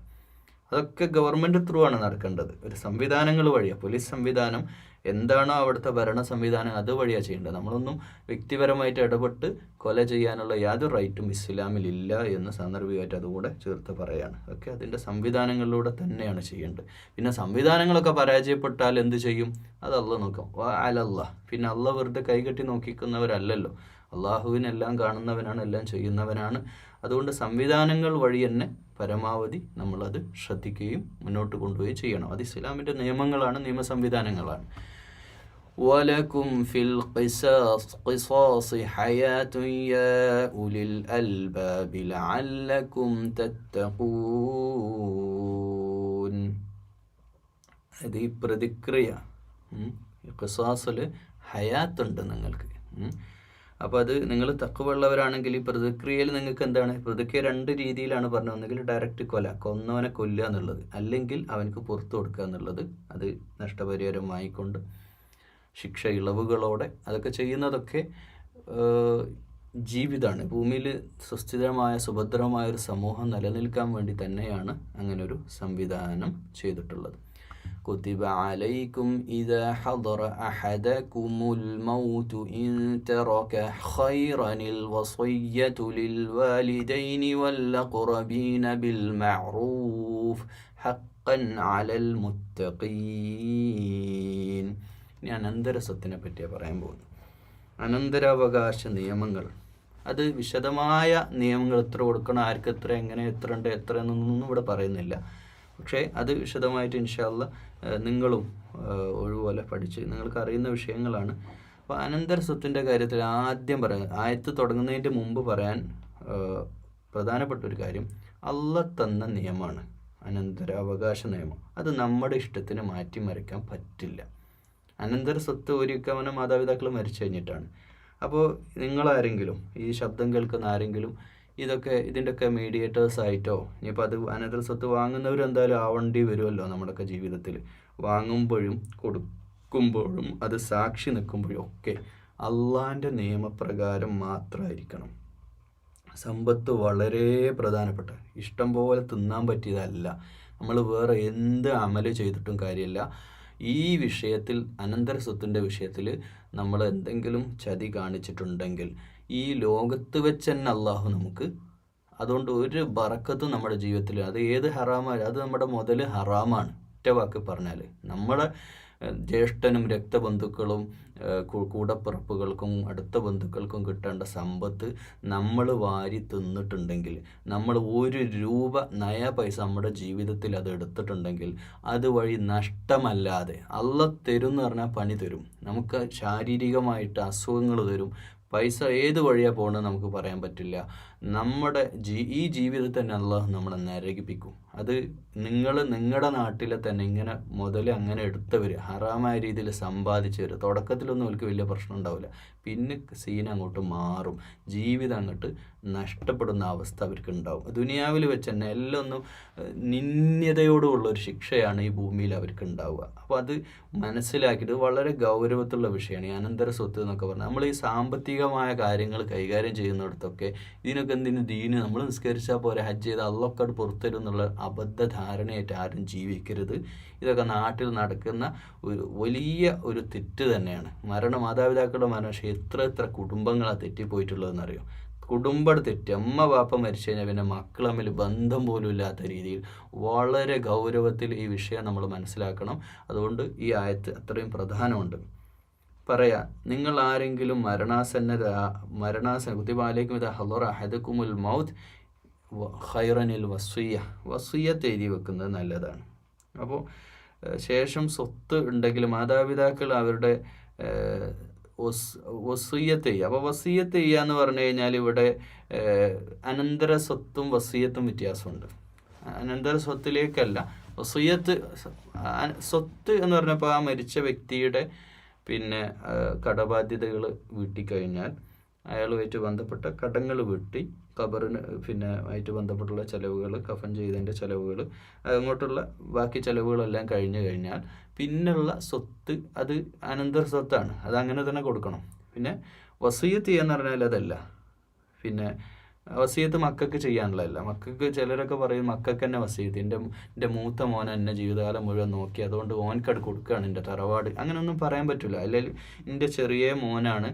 അതൊക്കെ ഗവൺമെൻറ് ത്രൂ ആണ് നടക്കേണ്ടത്, ഒരു സംവിധാനങ്ങൾ വഴിയാണ്. പോലീസ് സംവിധാനം എന്താണോ അവിടുത്തെ ഭരണ സംവിധാനം അത് വഴിയാണ് ചെയ്യേണ്ടത്. നമ്മളൊന്നും വ്യക്തിപരമായിട്ട് ഇടപെട്ട് കൊല ചെയ്യാനുള്ള യാതൊരു റൈറ്റും ഇസ്ലാമിലില്ല എന്ന് സാന്ദർഭികമായിട്ട് അതുകൂടെ ചേർത്ത് പറയാണ്. ഒക്കെ അതിൻ്റെ സംവിധാനങ്ങളിലൂടെ തന്നെയാണ് ചെയ്യേണ്ടത്. പിന്നെ സംവിധാനങ്ങളൊക്കെ പരാജയപ്പെട്ടാൽ എന്ത് ചെയ്യും? അത് അള്ളാഹ് നോക്കാം. അലല്ലാഹ്. പിന്നെ അള്ളാഹ് വെറുതെ കൈകെട്ടി നോക്കിക്കുന്നവരല്ലല്ലോ. അള്ളാഹുവിനെല്ലാം കാണുന്നവനാണ്, എല്ലാം ചെയ്യുന്നവനാണ്. അതുകൊണ്ട് സംവിധാനങ്ങൾ വഴി തന്നെ പരമാവധി നമ്മളത് ശ്രദ്ധിക്കുകയും മുന്നോട്ട് കൊണ്ടുപോവുകയും ചെയ്യണം. അത് ഇസ്ലാമിൻ്റെ നിയമങ്ങളാണ്, നിയമ സംവിധാനങ്ങളാണ്. വലകും ഫിൽ ഖിസാസ് ഹയാതുൻ യാ ഉലിൽ അൽബാബി ലഅല്ലകും തത്തഖൂൻ. അത് ഈ പ്രതിക്രിയ, ഖിസാസിൽ ഹയാത്തുണ്ട് നിങ്ങൾക്ക്. അപ്പോൾ അത് നിങ്ങൾ തഖ്വയുള്ളവരാണെങ്കിൽ ഈ പ്രതിക്രിയയിൽ നിങ്ങൾക്ക് എന്താണ്? പ്രതിക്രിയ രണ്ട് രീതിയിലാണ് പറഞ്ഞത്. ഒന്നുകിൽ ഡയറക്റ്റ് കൊന്നവനെ കൊല്ലുക എന്നുള്ളത്, അല്ലെങ്കിൽ അവനക്ക് പുറത്തു കൊടുക്കുക എന്നുള്ളത്. അത് നഷ്ടപരിഹാരമായിക്കൊണ്ട് ശിക്ഷ ഇളവുകളോടെ അതൊക്കെ ചെയ്യുന്നതൊക്കെ ജീവിതമാണ്. ഭൂമിയിൽ സുസ്ഥിരമായ സുഭദ്രമായൊരു സമൂഹം നിലനിൽക്കാൻ വേണ്ടി തന്നെയാണ് അങ്ങനൊരു സംവിധാനം ചെയ്തിട്ടുള്ളത്. كتب عليكم إذا حضر أحدكم الموت إن ترك خيرا الوصية للوالدين والأقربين بالمعروف حقا على المتقين. ഇനി അനന്തരസ്വത്തിനെ പറ്റിയാണ് പറയാൻ പോകുന്നത്. അനന്തരാവകാശ നിയമങ്ങൾ, അത് വിശദമായ നിയമങ്ങൾ എത്ര കൊടുക്കണം, ആർക്ക് എത്ര, എങ്ങനെ എത്ര ഉണ്ട്, എത്ര എന്നൊന്നും ഇവിടെ പറയുന്നില്ല. പക്ഷേ അത് വിശദമായിട്ട് ഇൻഷാ അല്ലാഹ് നിങ്ങളും ഒഴിവുപോലെ പഠിച്ച് നിങ്ങൾക്ക് അറിയുന്ന വിഷയങ്ങളാണ്. അപ്പോൾ അനന്തര സ്വത്തിൻ്റെ കാര്യത്തിൽ ആദ്യം ആയത്ത് തുടങ്ങുന്നതിൻ്റെ മുമ്പ് പറയാൻ പ്രധാനപ്പെട്ട ഒരു കാര്യം, അള്ളാഹ് തന്ന നിയമമാണ് അനന്തരാവകാശ നിയമം. അത് നമ്മുടെ ഇഷ്ടത്തിന് മാറ്റിമറിക്കാൻ പറ്റില്ല. അനന്തര സ്വത്ത് ഒരുക്കവന മാതാപിതാക്കൾ മരിച്ചു കഴിഞ്ഞിട്ടാണ്. അപ്പോൾ നിങ്ങളാരെങ്കിലും, ഈ ശബ്ദം കേൾക്കുന്ന ആരെങ്കിലും ഇതിൻ്റെയൊക്കെ മീഡിയേറ്റേഴ്സ് ആയിട്ടോ, ഇനിയിപ്പോൾ അത് അനന്തര സ്വത്ത് വാങ്ങുന്നവരും എന്തായാലും ആവേണ്ടി വരുമല്ലോ നമ്മുടെയൊക്കെ ജീവിതത്തിൽ. വാങ്ങുമ്പോഴും കൊടുക്കുമ്പോഴും അത് സാക്ഷി നിൽക്കുമ്പോഴും ഒക്കെ അള്ളാഹിൻ്റെ നിയമപ്രകാരം മാത്രമായിരിക്കണം. സമ്പത്ത് വളരെ പ്രധാനപ്പെട്ട, ഇഷ്ടം പോലെ തിന്നാൻ പറ്റിയതല്ല. നമ്മൾ വേറെ എന്ത് അമല് ചെയ്തിട്ടും കാര്യമില്ല. ഈ വിഷയത്തിൽ, അനന്തര സ്വത്തിൻ്റെ വിഷയത്തിൽ നമ്മൾ എന്തെങ്കിലും ചതി കാണിച്ചിട്ടുണ്ടെങ്കിൽ ഈ ലോകത്ത് വെച്ച് തന്നെ അള്ളാഹു നമുക്ക് അതുകൊണ്ട് ഒരു ബറക്കത്തും നമ്മുടെ ജീവിതത്തിൽ, അത് ഏത് ഹറാമാണ്, അത് നമ്മുടെ മുതൽ ഹറാമാണ്. ഒറ്റ വാക്ക് പറഞ്ഞാൽ നമ്മുടെ ജ്യേഷ്ഠനും രക്തബന്ധുക്കളും കൂടപ്പിറപ്പുകൾക്കും അടുത്ത ബന്ധുക്കൾക്കും കിട്ടേണ്ട സമ്പത്ത് നമ്മൾ വാരി തിന്നിട്ടുണ്ടെങ്കിൽ, നമ്മൾ 1 രൂപ നയ പൈസ നമ്മുടെ ജീവിതത്തിൽ അത് എടുത്തിട്ടുണ്ടെങ്കിൽ, അതുവഴി നഷ്ടമല്ലാതെ അള്ളാഹ് തരും എന്ന് പറഞ്ഞാൽ പണി തരും. നമുക്ക് ശാരീരികമായിട്ട് അസുഖങ്ങൾ തരും. പൈസ ഏത് വഴിയാണ് പോകുന്നത് നമുക്ക് പറയാൻ പറ്റില്ല. നമ്മുടെ ഈ ജീവിതത്തിൽ തന്നെ അള്ളാഹ് നമ്മളെ നരകിപ്പിക്കും. അത് നിങ്ങൾ നിങ്ങളുടെ നാട്ടിലെ തന്നെ ഇങ്ങനെ മുതൽ അങ്ങനെ എടുത്തവർ, ഹറാമായ രീതിയിൽ സമ്പാദിച്ചവർ, തുടക്കത്തിലൊന്നും അവർക്ക് വലിയ പ്രശ്നം ഉണ്ടാവില്ല. പിന്നെ സീൻ അങ്ങോട്ട് മാറും, ജീവിതം അങ്ങോട്ട് നഷ്ടപ്പെടുന്ന അവസ്ഥ അവർക്ക് ഉണ്ടാവും. ദുനിയാവിൽ വെച്ച് തന്നെ എല്ലാം ഒന്നും നിന്ദ്യതയോടുള്ളൊരു ശിക്ഷയാണ് ഈ ഭൂമിയിൽ അവർക്ക് ഉണ്ടാവുക. അപ്പോൾ അത് മനസ്സിലാക്കിയിട്ട് വളരെ ഗൗരവത്തിലുള്ള വിഷയമാണ് ഈ അനന്തര സ്വത്ത് എന്നൊക്കെ പറഞ്ഞാൽ. നമ്മൾ ഈ സാമ്പത്തികമായ കാര്യങ്ങൾ കൈകാര്യം ചെയ്യുന്നിടത്തൊക്കെ ഇതിനൊക്കെ എന്തിനു ദീന്, നമ്മൾ നിസ്കരിച്ചാൽ പോലെ ഹജ്ജ് ചെയ്ത് അള്ളൊക്കെ പുറത്തരും എന്നുള്ള അബദ്ധ ധാരണയായിട്ട് ആരും ജീവിക്കരുത്. ഇതൊക്കെ നാട്ടിൽ നടക്കുന്ന ഒരു വലിയ ഒരു തെറ്റ് തന്നെയാണ്. മാതാപിതാക്കളുടെ മരണം, പക്ഷേ എത്ര കുടുംബങ്ങളാണ് തെറ്റിപ്പോയിട്ടുള്ളതെന്നറിയോ? കുടുംബം തെറ്റി, അമ്മ പാപ്പ മരിച്ചു കഴിഞ്ഞാൽ പിന്നെ മക്കൾ തമ്മിൽ ബന്ധം പോലും ഇല്ലാത്ത രീതിയിൽ വളരെ ഗൗരവത്തിൽ ഈ വിഷയം നമ്മൾ മനസ്സിലാക്കണം. അതുകൊണ്ട് ഈ ആയത്ത് അത്രയും പ്രധാനമുണ്ട്. പറയാ, നിങ്ങൾ ആരെങ്കിലും കുത്തിബാലേക്കും ഇത് ഹലറ അഹദക്കുമുൽ മൗത്ത് ഖൈറനിൽ വസിയ്യത്ത് എഴുതി വെക്കുന്നത് നല്ലതാണ്. അപ്പോൾ ശേഷം സ്വത്ത് ഉണ്ടെങ്കിൽ മാതാപിതാക്കൾ അവരുടെ വസിയ്യത്ത് ചെയ്യുക. അപ്പോൾ വസിയ്യത്ത് ചെയ്യുക എന്ന് പറഞ്ഞു കഴിഞ്ഞാൽ ഇവിടെ അനന്തര സ്വത്തും വസിയ്യത്തും വ്യത്യാസമുണ്ട്. അനന്തര സ്വത്തിലേക്കല്ല, വസിയ്യത്ത് സ്വത്ത് എന്ന് പറഞ്ഞപ്പോൾ ആ മരിച്ച വ്യക്തിയുടെ പിന്നെ കടബാധ്യതകൾ വീട്ടിക്കഴിഞ്ഞാൽ അയാളുമായിട്ട് ബന്ധപ്പെട്ട കടങ്ങൾ വീട്ടി, ഖബറിന് പിന്നെ ആയിട്ട് ബന്ധപ്പെട്ടുള്ള ചിലവുകൾ, കഫൻ ചെയ്തതിൻ്റെ ചിലവുകൾ, അങ്ങോട്ടുള്ള ബാക്കി ചിലവുകളെല്ലാം കഴിഞ്ഞു കഴിഞ്ഞാൽ പിന്നുള്ള സ്വത്ത് അത് അനന്തര സ്വത്താണ്, അത് അങ്ങനെ തന്നെ കൊടുക്കണം. പിന്നെ വസിയ്യത്ത് ചെയ്യാന്ന് പറഞ്ഞാൽ അതല്ല, പിന്നെ വസിയ്യത്ത് മക്കൾക്ക് ചെയ്യാനുള്ളതല്ല. മക്കൾക്ക് ചിലരൊക്കെ പറയും മക്കൾക്ക് തന്നെ വസിയ്യത്ത്, എൻ്റെ മൂത്ത മോൻ എന്നെ ജീവിതകാലം മുഴുവൻ നോക്കി, അതുകൊണ്ട് ഓൻക്കട് കൊടുക്കുകയാണ് എൻ്റെ തറവാട്, അങ്ങനെയൊന്നും പറയാൻ പറ്റില്ല. അല്ലെങ്കിൽ എൻ്റെ ചെറിയ മോനാണ്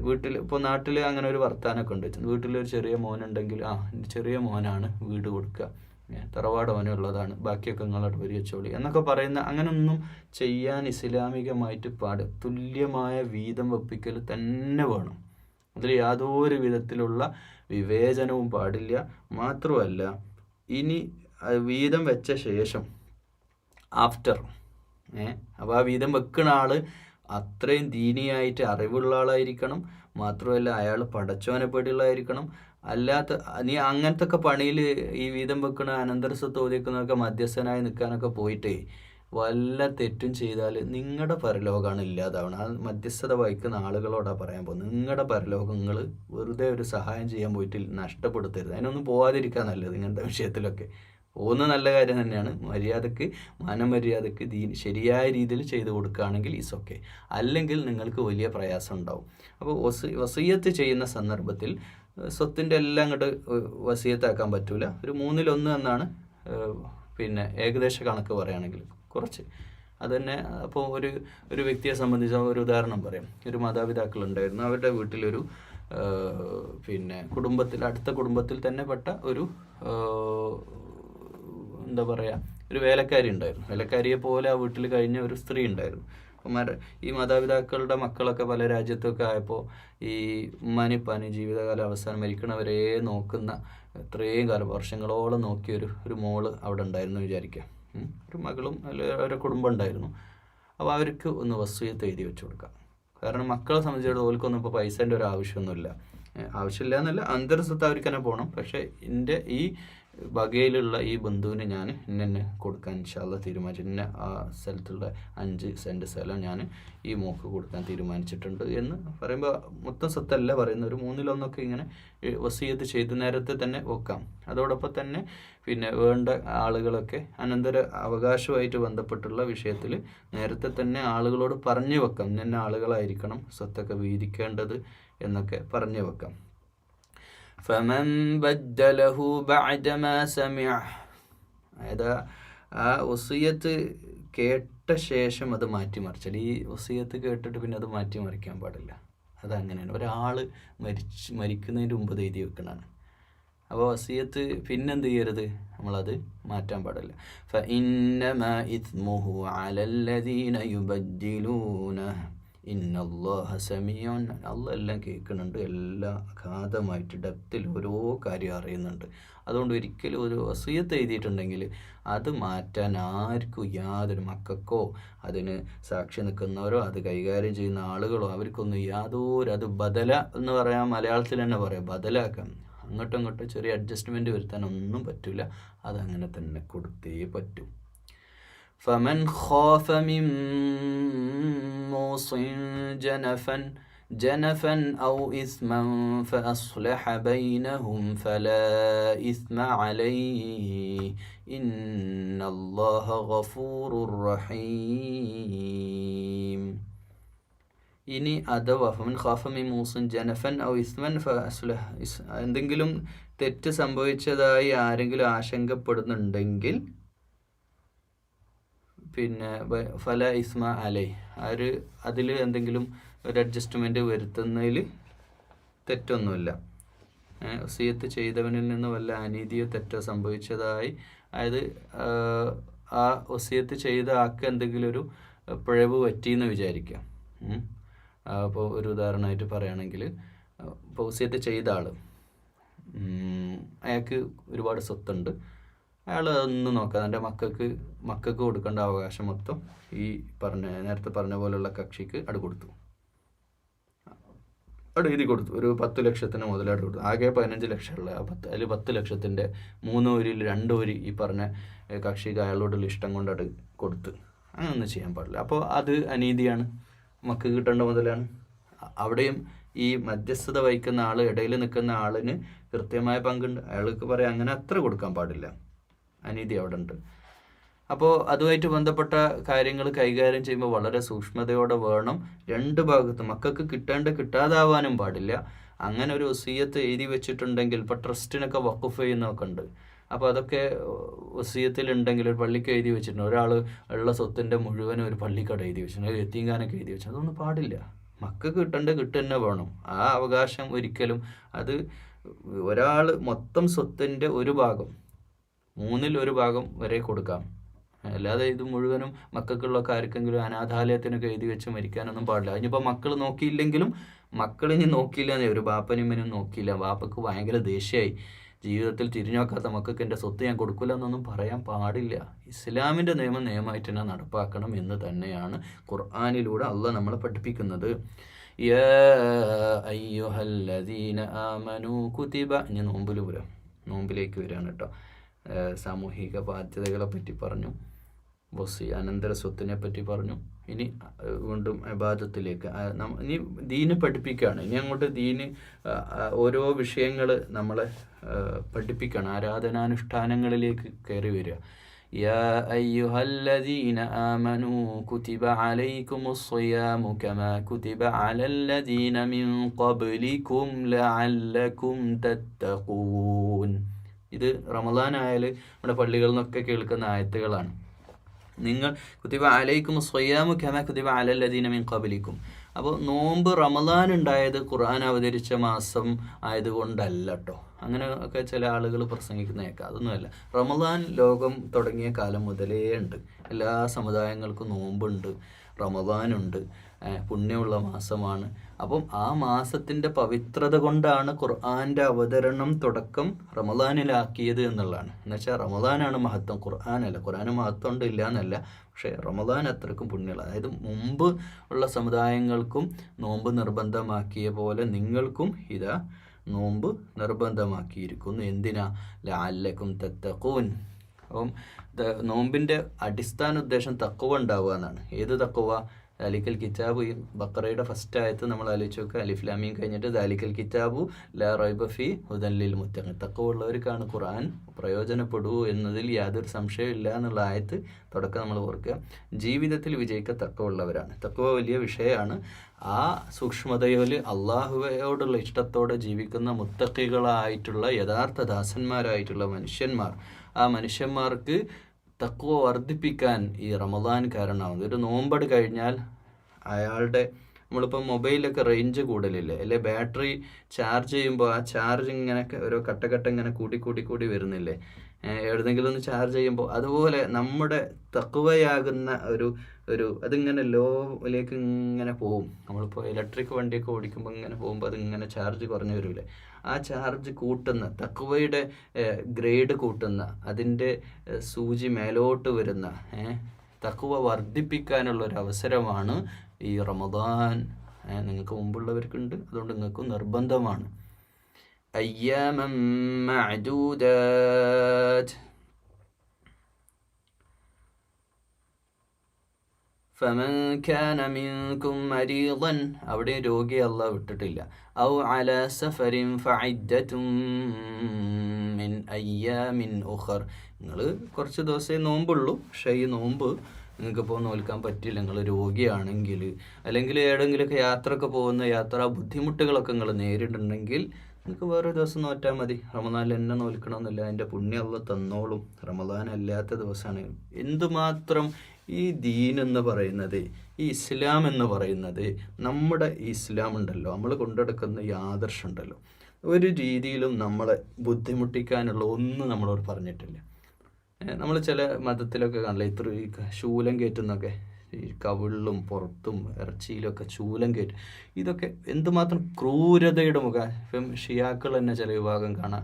വീട്ടിൽ, ഇപ്പോൾ നാട്ടിൽ അങ്ങനെ ഒരു വർത്താനമൊക്കെ ഉണ്ട്, വീട്ടിലൊരു ചെറിയ മോനുണ്ടെങ്കിൽ എൻ്റെ ചെറിയ മോനാണ് വീട് കൊടുക്കുക, തറവാട് അവനുള്ളതാണ്, ബാക്കിയൊക്കെ നിങ്ങളോട് പരിഹരിച്ചോളി എന്നൊക്കെ പറയുന്ന, അങ്ങനെയൊന്നും ചെയ്യാൻ ഇസ്ലാമികമായിട്ട് തുല്യമായ വീതം വെപ്പിക്കൽ തന്നെ വേണം. അതിൽ യാതൊരു വിധത്തിലുള്ള വിവേചനവും പാടില്ല. മാത്രമല്ല, ഇനി വീതം വെച്ച ശേഷം ആഫ്റ്റർ അപ്പോൾ ആ വീതം വെക്കുന്ന ആൾ അത്രയും ദീനിയായിട്ട് അറിവുള്ള ആളായിരിക്കണം. മാത്രമല്ല അയാൾ പടച്ചോനെ പേടിയുള്ളതായിരിക്കണം. അല്ലാത്ത നീ അങ്ങനത്തെ ഒക്കെ പണിയിൽ ഈ വീതം വെക്കുന്ന അനന്തര സ്വത്ത് ചോദിക്കുന്നതൊക്കെ മധ്യസ്ഥനായി നിൽക്കാനൊക്കെ പോയിട്ടേ വല്ല തെറ്റും ചെയ്താൽ നിങ്ങളുടെ പരലോകമാണ് ഇല്ലാതാവണം. ആ മധ്യസ്ഥത വഹിക്കുന്ന ആളുകളോടാണ് പറയാൻ പോകുന്നത്. നിങ്ങളുടെ പരലോകങ്ങൾ വെറുതെ ഒരു സഹായം ചെയ്യാൻ പോയിട്ട് നഷ്ടപ്പെടുത്തരുത്. അതിനൊന്നും പോകാതിരിക്കാൻ നല്ലത്. ഇങ്ങനത്തെ വിഷയത്തിലൊക്കെ പോകുന്ന നല്ല കാര്യം തന്നെയാണ്. മര്യാദക്ക് മനമര്യാദക്ക് ശരിയായ രീതിയിൽ ചെയ്ത് കൊടുക്കുകയാണെങ്കിൽ ഈസൊക്കെ, അല്ലെങ്കിൽ നിങ്ങൾക്ക് വലിയ പ്രയാസം ഉണ്ടാവും. അപ്പോൾ വസിയ്യത്ത് ചെയ്യുന്ന സന്ദർഭത്തിൽ സ്വത്തിൻ്റെ എല്ലാം അങ്ങോട്ട് വസിയ്യത്താക്കാൻ പറ്റൂല. ഒരു 1/3 എന്നാണ് പിന്നെ ഏകദേശ കണക്ക് പറയുകയാണെങ്കിൽ കുറച്ച് അത് തന്നെ. അപ്പോൾ ഒരു വ്യക്തിയെ സംബന്ധിച്ച് ഒരു ഉദാഹരണം പറയാം. ഒരു മാതാപിതാക്കളുണ്ടായിരുന്നു, അവരുടെ വീട്ടിലൊരു പിന്നെ അടുത്ത കുടുംബത്തിൽ തന്നെ പെട്ട ഒരു എന്താ പറയുക, ഒരു വേലക്കാരി ഉണ്ടായിരുന്നു. വേലക്കാരിയെ പോലെ ആ വീട്ടിൽ കഴിഞ്ഞ ഒരു സ്ത്രീ ഉണ്ടായിരുന്നു. ഈ മാതാപിതാക്കളുടെ മക്കളൊക്കെ പല രാജ്യത്തൊക്കെ ആയപ്പോൾ ഈ ഉമ്മാനിപ്പാനി ജീവിതകാലം അവസാനം മരിക്കണവരെ നോക്കുന്ന, ഇത്രയും കാലം വർഷങ്ങളോളം നോക്കിയ ഒരു മോള് അവിടെ ഉണ്ടായിരുന്നു വിചാരിക്കുക. ഒരു മകളും ഒരു കുടുംബം ഉണ്ടായിരുന്നു. അപ്പോൾ അവർക്ക് ഒന്ന് വസിയ്യത്ത് എഴുതി വെച്ച് കൊടുക്കാം. കാരണം മക്കളെ സംബന്ധിച്ചിടത്തോളം ഓൽക്കൊന്നും ഇപ്പോൾ പൈസേൻ്റെ ഒരു ആവശ്യമൊന്നുമില്ല. ആവശ്യമില്ല എന്നല്ല, അന്തരസ്വത്ത് അവർക്ക് തന്നെ പോകണം. പക്ഷേ എൻ്റെ ഈ വകയിലുള്ള ഈ ബന്ധുവിന് ഞാൻ ഇന്നെ കൊടുക്കാൻ ഇൻഷാല്ലാ തീരുമാനിച്ചു. ഇന്ന ആ സ്ഥലത്തുള്ള 5 സെൻറ്റ് സ്ഥലം ഞാൻ ഈ മോക്ക് കൊടുക്കാൻ തീരുമാനിച്ചിട്ടുണ്ട് എന്ന് പറയുമ്പോൾ മൊത്തം സ്വത്തല്ല പറയുന്നത്, ഒരു 1/3 ഇങ്ങനെ വസിയ്യത്ത് ചെയ്ത് നേരത്തെ തന്നെ വെക്കാം. അതോടൊപ്പം തന്നെ പിന്നെ വേണ്ട ആളുകളൊക്കെ അനന്തര അവകാശവുമായിട്ട് ബന്ധപ്പെട്ടുള്ള വിഷയത്തിൽ നേരത്തെ തന്നെ ആളുകളോട് പറഞ്ഞു വെക്കാം. ഇന്ന ആളുകളായിരിക്കണം സ്വത്തൊക്കെ വീതിക്കേണ്ടത് എന്നൊക്കെ പറഞ്ഞു വെക്കാം. ഫമൻ ബദ്ദലഹു ബഅദമാ സമിഅ, അതായത് ആ വസിയ്യത്ത് കേട്ട ശേഷം അത് മാറ്റിമറിച്ചാൽ, ഈ വസിയ്യത്ത് കേട്ടിട്ട് പിന്നെ അത് മാറ്റിമറിക്കാൻ പാടില്ല. അതങ്ങനെയാണ്. ഒരാൾ മരിക്കുന്നതിന് മുമ്പ് എഴുതി വെക്കണതാണ്. അപ്പോൾ വസിയത്ത് പിന്നെന്ത് ചെയ്യരുത്, നമ്മളത് മാറ്റാൻ പാടില്ല. ഫഇന്നമാ ഇസ്മുഹു അലല്ലദീന യുബദ്ദിലൂനഹു ഇന്നല്ലാഹ സമീഉൻ. അള്ളാഹ് എല്ലാം കേൾക്കുന്നുണ്ട്, എല്ലാം അഗാധമായിട്ട് ഡെപ്തിൽ ഓരോ കാര്യം അറിയുന്നുണ്ട്. അതുകൊണ്ട് ഒരിക്കലും ഒരു വസിയത്ത് എഴുതിയിട്ടുണ്ടെങ്കിൽ അത് മാറ്റാൻ ആർക്കും യാതൊരു, മക്കൾക്കോ അതിന് സാക്ഷി നിൽക്കുന്നവരോ അത് കൈകാര്യം ചെയ്യുന്ന ആളുകളോ അവർക്കൊന്നും യാതൊരു, അത് ബദല എന്ന് പറയാൻ മലയാളത്തിൽ തന്നെ പറയാം, ബദലാക്കാം, അങ്ങോട്ടും ഇങ്ങോട്ടും ചെറിയ അഡ്ജസ്റ്റ്മെൻറ്റ് വരുത്താൻ ഒന്നും പറ്റില്ല. അതങ്ങനെ തന്നെ കൊടുത്തേ പറ്റൂ. فمن خاف من موص جنفا أو إثما فأصلح بينهم فلا إثم عليه إن الله غفور رحيم. ഇനി അഥവാ ഫമൻ ഖാഫ മിൻ മൂസിൻ ജനഫൻ ഔ ഇസ്മൻ ഫഅസ്ലഹ, എന്തെങ്കിലും തെറ്റ് സംഭവിച്ചതായി ആരെങ്കിലും ആശങ്കപ്പെടുന്നുണ്ടെങ്കിൽ പിന്നെ ഫല ഇസ്മ അലൈ, അതിൽ എന്തെങ്കിലും ഒരു അഡ്ജസ്റ്റ്മെൻറ്റ് വരുത്തുന്നതിൽ തെറ്റൊന്നുമില്ല. വസിയത്ത് ചെയ്തവനിൽ നിന്ന് വല്ല അനീതിയോ തെറ്റോ സംഭവിച്ചതായി, അതായത് ആ വസിയത്ത് ചെയ്ത ആൾക്ക് എന്തെങ്കിലും ഒരു പിഴവ് പറ്റിയെന്ന് വിചാരിക്കാം. അപ്പോൾ ഒരു ഉദാഹരണമായിട്ട് പറയുകയാണെങ്കിൽ, ഇപ്പോൾ വസിയത്ത് ചെയ്ത ആൾ, അയാൾക്ക് ഒരുപാട് സ്വത്തുണ്ട്, അയാൾ അതൊന്നും നോക്കാതെ എൻ്റെ മക്കൾക്ക് കൊടുക്കേണ്ട അവകാശം മൊത്തം ഈ നേരത്തെ പറഞ്ഞ പോലെയുള്ള കക്ഷിക്ക് കൊടുത്തു, എഴുതി കൊടുത്തു. ഒരു 10 ലക്ഷത്തിന് മുതലായിട്ട് കൊടുത്തു. ആകെ 15 ലക്ഷമുള്ള അതിൽ 10 ലക്ഷത്തിൻ്റെ 3 വരിയിൽ 2 വരി ഈ പറഞ്ഞ കക്ഷിക്ക് അയാളോടുള്ള ഇഷ്ടം കൊണ്ട് കൊടുത്ത്. അങ്ങനൊന്നും ചെയ്യാൻ പാടില്ല. അപ്പോൾ അത് അനീതിയാണ്, മക്കൾക്ക് കിട്ടേണ്ട മുതലാണ്. അവിടെയും ഈ മധ്യസ്ഥത വഹിക്കുന്ന ആൾ, ഇടയിൽ നിൽക്കുന്ന ആളിന് കൃത്യമായ പങ്കുണ്ട്. അയാൾക്ക് പറയാം അങ്ങനെ അത്ര കൊടുക്കാൻ പാടില്ല, അനീതി അവിടെ ഉണ്ട്. അപ്പോൾ അതുമായിട്ട് ബന്ധപ്പെട്ട കാര്യങ്ങൾ കൈകാര്യം ചെയ്യുമ്പോൾ വളരെ സൂക്ഷ്മതയോടെ വേണം. 2 ഭാഗത്തും മക്കൾക്ക് കിട്ടാതാവാനും പാടില്ല. അങ്ങനെ ഒരു വസിയത്ത് എഴുതി വെച്ചിട്ടുണ്ടെങ്കിൽ, ഇപ്പോൾ ട്രസ്റ്റിനൊക്കെ വഖഫ് ചെയ്യുന്നതൊക്കെ ഉണ്ട്. അപ്പോൾ അതൊക്കെ വസിയത്തിലുണ്ടെങ്കിൽ, ഒരു പള്ളിക്ക് എഴുതി വെച്ചിട്ടുണ്ട്, ഒരാൾ ഉള്ള സ്വത്തിൻ്റെ മുഴുവനും ഒരു പള്ളിക്കട എഴുതി വെച്ചിട്ടുണ്ട്, യത്തീംഖാനൊക്കെ എഴുതി വെച്ചിട്ടുണ്ട്, അതൊന്നും പാടില്ല. മക്കൾക്ക് കിട്ടുക തന്നെ വേണം. ആ അവകാശം ഒരിക്കലും, അത് ഒരാൾ മൊത്തം സ്വത്തിൻ്റെ ഒരു ഭാഗം, 3ൽ 1 ഭാഗം വരെ കൊടുക്കാം. അല്ലാതെ ഇത് മുഴുവനും മക്കൾക്കുള്ളൊക്കെ ആർക്കെങ്കിലും അനാഥാലയത്തിനൊക്കെ എഴുതി വെച്ച് മരിക്കാനൊന്നും പാടില്ല. അതിനിപ്പോൾ മക്കൾ നോക്കിയില്ലെങ്കിലും, മക്കളിനി നോക്കിയില്ല, ഒരു ബാപ്പനിമ്മനും നോക്കിയില്ല, ബാപ്പക്ക് ഭയങ്കര ദേഷ്യമായി, ജീവിതത്തിൽ തിരിഞ്ഞു നോക്കാത്ത മക്കൾക്ക് എൻ്റെ സ്വത്ത് ഞാൻ കൊടുക്കില്ല എന്നൊന്നും പറയാൻ പാടില്ല. ഇസ്ലാമിൻ്റെ നിയമമായിട്ട് തന്നെ നടപ്പാക്കണം എന്ന് തന്നെയാണ് ഖുർആനിലൂടെ അള്ളാഹ് നമ്മളെ പഠിപ്പിക്കുന്നത്. യാ അയ്യുഹല്ലദീന ആമനൂ കുതിബ. ഇനി നോമ്പിലേക്ക് വരികയാണ് കേട്ടോ. സാമൂഹിക ബാധ്യതകളെ പറ്റി പറഞ്ഞു, അനന്തര സ്വത്തിനെ പറ്റി പറഞ്ഞു. ഇനി വീണ്ടും ഇബാദത്തിലേക്ക്, ഇനി ദീന് പഠിപ്പിക്കുകയാണ്. ഇനി അങ്ങോട്ട് ദീന് ഓരോ വിഷയങ്ങൾ നമ്മളെ പഠിപ്പിക്കുകയാണ്, ആരാധനാനുഷ്ഠാനങ്ങളിലേക്ക് കയറി വരിക. യാ അയ്യുഹല്ലദീന ആമനൂ കുതിബ അലൈക്കുമുസ്സിയാമു കമാ കുതിബ അലല്ലദീന മിൻ ഖബ്ലികും ലഅല്ലകും തത്തഖൂൻ. ഇത് റമദാൻ ആയാൽ നമ്മുടെ പള്ളികളിൽ നിന്നൊക്കെ കേൾക്കുന്ന ആയത്തുകളാണ്. നിങ്ങൾ കുതിബ അലൈക്കും സ്വയ്യാമു കമാ കുതിബ അലല്ലദീന മിൻ ഖബ്ലിക്കും. അപ്പോൾ നോമ്പ് റമദാൻ ഉണ്ടായത് ഖുർആൻ അവതരിച്ച മാസം ആയതുകൊണ്ടല്ല കേട്ടോ. അങ്ങനെ ഒക്കെ ചില ആളുകൾ പ്രസംഗിക്കുന്നതൊക്കെ അതൊന്നുമല്ല. റമദാൻ ലോകം തുടങ്ങിയ കാലം മുതലേ ഉണ്ട്. എല്ലാ സമുദായങ്ങൾക്കും നോമ്പുണ്ട്, റമദാനുണ്ട്, പുണ്യമുള്ള മാസമാണ്. അപ്പം ആ മാസത്തിൻ്റെ പവിത്രത കൊണ്ടാണ് ഖുർആൻ്റെ അവതരണം തുടക്കം റമദാനിലാക്കിയത് എന്നുള്ളതാണ്. എന്നുവെച്ചാൽ റമദാനാണ് മഹത്വം, ഖുർആനല്ല. ഖുർആന് മഹത്വം ഉണ്ട് ഇല്ല എന്നല്ല, പക്ഷേ റമദാൻ അത്രക്കും പുണ്യമുള്ള, അതായത് മുമ്പ് ഉള്ള സമുദായങ്ങൾക്കും നോമ്പ് നിർബന്ധമാക്കിയ പോലെ നിങ്ങൾക്കും ഇതാ നോമ്പ് നിർബന്ധമാക്കിയിരിക്കുന്നു. എന്തിനാ? ലഅല്ലക്കും തത്തഖൂൻ. അപ്പം നോമ്പിൻ്റെ അടിസ്ഥാന ഉദ്ദേശം തഖ്വ ഉണ്ടാവുക എന്നാണ്. ഏത് തഖ്വ? ദാലിക്കൽ കിതാബു, ഈ ബഖറയുടെ ഫസ്റ്റ് ആയത്ത് നമ്മൾ ആലോചിച്ച് നോക്കുക. അലിഫ് ലാം മീം കഴിഞ്ഞിട്ട് ദാലിക്കൽ കിതാബു ലാ റൈബ ഫീ ഹുദൻ ലിൽ മുത്തഖീൻ. തഖ്വ ഉള്ളവർക്കാണ് ഖുർആൻ പ്രയോജനപ്പെടൂ എന്നതിൽ യാതൊരു സംശയവും ഇല്ല എന്നുള്ള ആയത്ത് തുടക്കം നമ്മൾ ഓർക്കുക. ജീവിതത്തിൽ വിജയിക്ക തഖ്വ ഉള്ളവരാണ്. തഖ്വ വലിയ വിഷയമാണ്. ആ സൂക്ഷ്മതയിൽ അള്ളാഹുവയോടുള്ള ഇഷ്ടത്തോടെ ജീവിക്കുന്ന മുത്തഖികളായിട്ടുള്ള യഥാർത്ഥ ദാസന്മാരായിട്ടുള്ള മനുഷ്യന്മാർ, ആ മനുഷ്യന്മാർക്ക് തഖ്വ വർദ്ധിപ്പിക്കാൻ ഈ റമദാൻ കാരണമാകുന്നത്. ഒരു നോമ്പട് കഴിഞ്ഞാൽ അയാളുടെ നമ്മളിപ്പോൾ മൊബൈലിലൊക്കെ റേഞ്ച് കൂടുതലില്ലേ, അല്ലെ ബാറ്ററി ചാർജ് ചെയ്യുമ്പോൾ ആ ചാർജ് ഇങ്ങനെ ഓരോ കട്ട ഇങ്ങനെ കൂടി വരുന്നില്ലേ, എവിടെന്നെങ്കിലും ഒന്ന് ചാർജ് ചെയ്യുമ്പോൾ. അതുപോലെ നമ്മുടെ തഖ്വയാകുന്ന ഒരു അതിങ്ങനെ ലോയിലേക്ക് ഇങ്ങനെ പോവും. നമ്മളിപ്പോൾ ഇലക്ട്രിക് വണ്ടിയൊക്കെ ഓടിക്കുമ്പോൾ ഇങ്ങനെ പോകുമ്പോൾ അതിങ്ങനെ ചാർജ് കുറഞ്ഞു വരില്ലേ, ആ ചാർജ് കൂട്ടുന്ന തഖ്വയുടെ ഗ്രേഡ് കൂട്ടുന്ന അതിൻ്റെ സൂചി മേലോട്ട് വരുന്ന തഖ്വ വർദ്ധിപ്പിക്കാനുള്ള ഒരു അവസരമാണ് ഈ റമദാൻ. നിങ്ങൾക്ക് മുമ്പുള്ളവർക്കുണ്ട്, അതുകൊണ്ട് നിങ്ങൾക്ക് നിർബന്ധമാണ്. അയ്യാമൻ മഅദൂദാത് ഫമൻ കാന മിൻകും മരീദൻ, അവിടെ രോഗിയെ അല്ലാഹ് വിട്ടിട്ടില്ല. ഔ അലാ സഫരിൻ ഫഇദ്ദതും മിൻ അയ്യാമിൻ ഉഖർ, നിങ്ങൾ കുറച്ച് ദിവസമേ നോമ്പുള്ളൂ, പക്ഷേ ഈ നോമ്പ് നിങ്ങൾക്കിപ്പോൾ നോൽക്കാൻ പറ്റില്ല, നിങ്ങൾ രോഗിയാണെങ്കിൽ, അല്ലെങ്കിൽ ഏതെങ്കിലുമൊക്കെ യാത്രയൊക്കെ പോകുന്ന യാത്രാ ബുദ്ധിമുട്ടുകളൊക്കെ നിങ്ങൾ നേരിടുന്നുണ്ടെങ്കിൽ നിങ്ങൾക്ക് വേറെ ദിവസം നോറ്റാൽ മതി. റമദാനിൽ എന്നെ നോൽക്കണമെന്നില്ല, അതിൻ്റെ പുണ്യം അല്ലാഹ് തന്നോളും. റമദാൻ അല്ലാത്ത ദിവസമാണ്. എന്തുമാത്രം ഈ ദീൻ എന്ന് പറയുന്നത്, ഈ ഇസ്ലാം എന്ന് പറയുന്നത്, നമ്മുടെ ഈ ഇസ്ലാം ഉണ്ടല്ലോ, നമ്മൾ കൊണ്ടെടുക്കുന്ന ഈ ആദർശം ഉണ്ടല്ലോ, ഒരു രീതിയിലും നമ്മളെ ബുദ്ധിമുട്ടിക്കാനുള്ള ഒന്നും നമ്മളോട് പറഞ്ഞിട്ടില്ല. നമ്മൾ ചില മതത്തിലൊക്കെ കാണില്ല, ഇത്ര ഈ ശൂലം കയറ്റുന്നൊക്കെ, ഈ കവിളിലും പുറത്തും ഇറച്ചിയിലൊക്കെ ശൂലം കയറ്റും. ഇതൊക്കെ എന്തുമാത്രം ക്രൂരതയുടെ മുഖം. ഇപ്പം ഷിയാക്കൾ തന്നെ ചില വിഭാഗം കാണാം,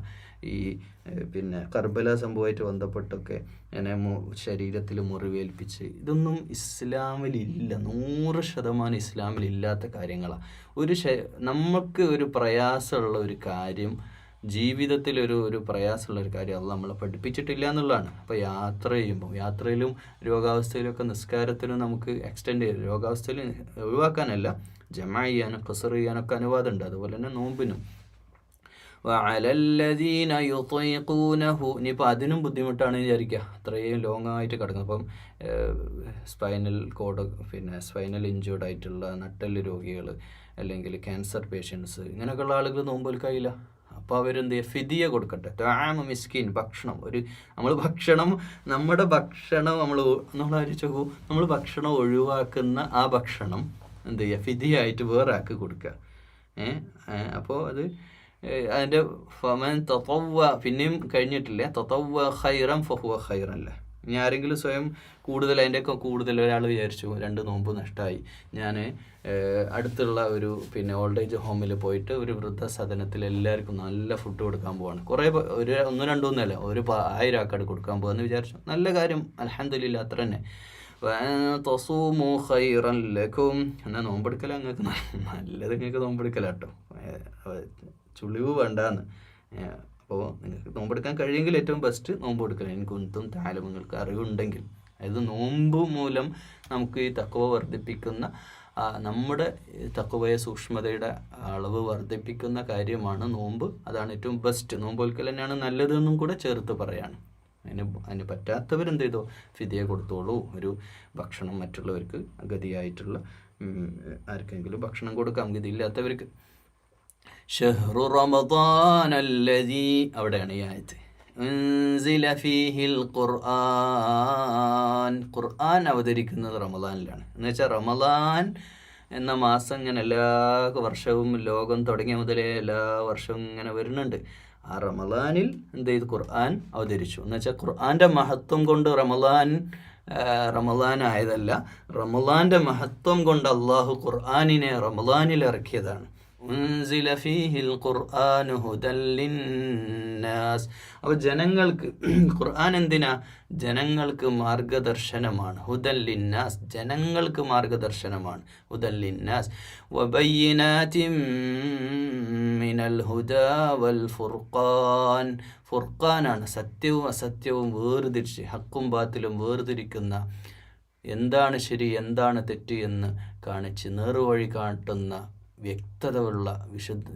ഈ പിന്നെ കർബല സംഭവമായിട്ട് ബന്ധപ്പെട്ടൊക്കെ ഇങ്ങനെ ശരീരത്തിൽ മുറിവേൽപ്പിച്ച്. ഇതൊന്നും ഇസ്ലാമിലില്ല, 100% ഇസ്ലാമിലില്ലാത്ത കാര്യങ്ങളാണ്. നമുക്ക് ഒരു പ്രയാസമുള്ള ഒരു കാര്യം, ജീവിതത്തിലൊരു പ്രയാസമുള്ള ഒരു കാര്യം അല്ലാഹ് നമ്മളെ പഠിപ്പിച്ചിട്ടില്ല എന്നുള്ളതാണ്. അപ്പോൾ യാത്രയിലും രോഗാവസ്ഥയിലൊക്കെ നിസ്കാരത്തിലും നമുക്ക് എക്സ്റ്റെൻഡ് ചെയ്ത്, രോഗാവസ്ഥയിൽ ഒഴിവാക്കാനല്ല, ജമാ ചെയ്യാനും ഖസർ ചെയ്യാനൊക്കെ അനുവാദമുണ്ട്. അതുപോലെ തന്നെ നോമ്പിനും. വഅലല്ലദീന യുതീഖൂനഹു, ഇനിയിപ്പോൾ അതിനും ബുദ്ധിമുട്ടാണ് വിചാരിക്കുക, അത്രയും ലോങ് ആയിട്ട് കിടക്കുന്നത്. അപ്പം സ്പൈനൽ കോഡ്, പിന്നെ സ്പൈനൽ ഇഞ്ചേർഡ് ആയിട്ടുള്ള നട്ടെല്ല് രോഗികൾ, അല്ലെങ്കിൽ ക്യാൻസർ പേഷ്യൻസ്, ഇങ്ങനെയൊക്കെയുള്ള ആളുകൾ നോമ്പ് കഴിയില്ല. അപ്പോൾ അവരെന്ത് ചെയ്യുക, ഫിദിയ കൊടുക്കട്ടെ. തആമ മിസ്കീൻ, ഭക്ഷണം. നമ്മുടെ ഭക്ഷണം നമ്മൾ ആലോചിച്ച് നോക്കൂ, നമ്മൾ ഭക്ഷണം ഒഴിവാക്കുന്ന ആ ഭക്ഷണം എന്ത് ചെയ്യുക, ഫിദിയായിട്ട് വേറെ ആക്കി കൊടുക്കുക. അപ്പോൾ അത് അതിൻ്റെ ഫമൻ തതവ്വ, പിന്നെയും കഴിഞ്ഞിട്ടില്ല, തതവ്വ ഖൈറൻ ഫഹുവ ഖൈറൻ ലഹ്. ഇനി ആരെങ്കിലും സ്വയം അതിൻ്റെയൊക്കെ കൂടുതൽ ഒരാൾ വിചാരിച്ചു 2 നോമ്പ് നഷ്ടമായി, ഞാൻ അടുത്തുള്ള ഒരു പിന്നെ ഓൾഡ് ഏജ് ഹോമിൽ പോയിട്ട് ഒരു വൃദ്ധസദനത്തിൽ എല്ലാവർക്കും നല്ല ഫുഡ് കൊടുക്കാൻ പോവാണ്. കുറേ 1-2 ഒന്നുമല്ല, 1000 ആൾക്കാട് കൊടുക്കാൻ പോകാമെന്ന് വിചാരിച്ചു. നല്ല കാര്യം, അൽഹംദുലില്ലാ, അത്ര തന്നെ. തസൂമു ഖൈറൻ ലക്കും, എന്നാൽ നോമ്പെടുക്കല നിങ്ങൾക്ക് നല്ലത്, നിങ്ങൾക്ക് നോമ്പെടുക്കലാട്ടോ, ചുളിവ് വേണ്ടാന്ന്. അപ്പോൾ നിങ്ങൾക്ക് നോമ്പെടുക്കാൻ കഴിയുമെങ്കിൽ ഏറ്റവും ബെസ്റ്റ് നോമ്പ് കൊടുക്കുക. എനിക്കൊന്നും താലും നിങ്ങൾക്ക് അറിവുണ്ടെങ്കിൽ, അതായത് നോമ്പ് മൂലം നമുക്ക് ഈ തഖ്വ വർദ്ധിപ്പിക്കുന്ന, നമ്മുടെ തഖ്വയെ സൂക്ഷ്മതയുടെ അളവ് വർദ്ധിപ്പിക്കുന്ന കാര്യമാണ് നോമ്പ്. അതാണ് ഏറ്റവും ബെസ്റ്റ്. നോമ്പൊൽക്കൽ തന്നെയാണ് നല്ലതെന്നും കൂടെ ചേർത്ത് പറയാണ്. അതിന് പറ്റാത്തവരെന്ത് ചെയ്തോ, ഫിദിയ കൊടുത്തോളൂ. ഒരു ഭക്ഷണം മറ്റുള്ളവർക്ക് ഗതിയായിട്ടുള്ള ആർക്കെങ്കിലും ഭക്ഷണം കൊടുക്കാം, ഗതിയില്ലാത്തവർക്ക്. ഷഹ്റു റമദാനല്ലദീ, അവിടെയാണ് ഈ ആയത്ത്, ഉൻസില ഫീഹിൽ ഖുർആൻ അവതരിക്കുന്നത് റമദാനിലാണ്. എന്ന് വെച്ചാൽ റമദാൻ എന്ന മാസം ഇങ്ങനെ എല്ലാ വർഷവും, ലോകം തുടങ്ങിയ മുതലേ എല്ലാ വർഷവും ഇങ്ങനെ വരുന്നുണ്ട്. ആ റമദാനിൽ എന്ത് ചെയ്ത് ഖുർആൻ അവതരിച്ചു. എന്ന് വെച്ചാൽ ഖുർആൻ്റെ മഹത്വം കൊണ്ട് റമദാൻ ആയതല്ല, റമദാൻ്റെ മഹത്വം കൊണ്ട് അള്ളാഹു ഖുർആനിനെ റമദാനിൽ ഇറക്കിയതാണ്. ഉൻസില ഫീഹിൽ ഖുർആനു ഹുദൻ ലിന്നാസ്. അപ്പോൾ ജനങ്ങൾക്ക് ഖുർആൻ എന്തിനാ? ജനങ്ങൾക്ക് മാർഗദർശനമാണ്. ഹുദൻ ലിന്നാസ്, ജനങ്ങൾക്ക് മാർഗദർശനമാണ്. ഹുദൻ ലിന്നാസ് വബയ്യിനാതിൻ മിനൽ ഹുദാ വൽ ഫുർഖാൻ. ഫുർഖാനാണ് സത്യവും അസത്യവും വേർതിരിച്ച്, ഹക്കും ബാത്തിലും വേർതിരിക്കുന്ന, എന്താണ് ശരി എന്താണ് തെറ്റ് എന്ന് കാണിച്ച് നേർവഴി കാട്ടുന്ന, വ്യക്തതയുള്ള,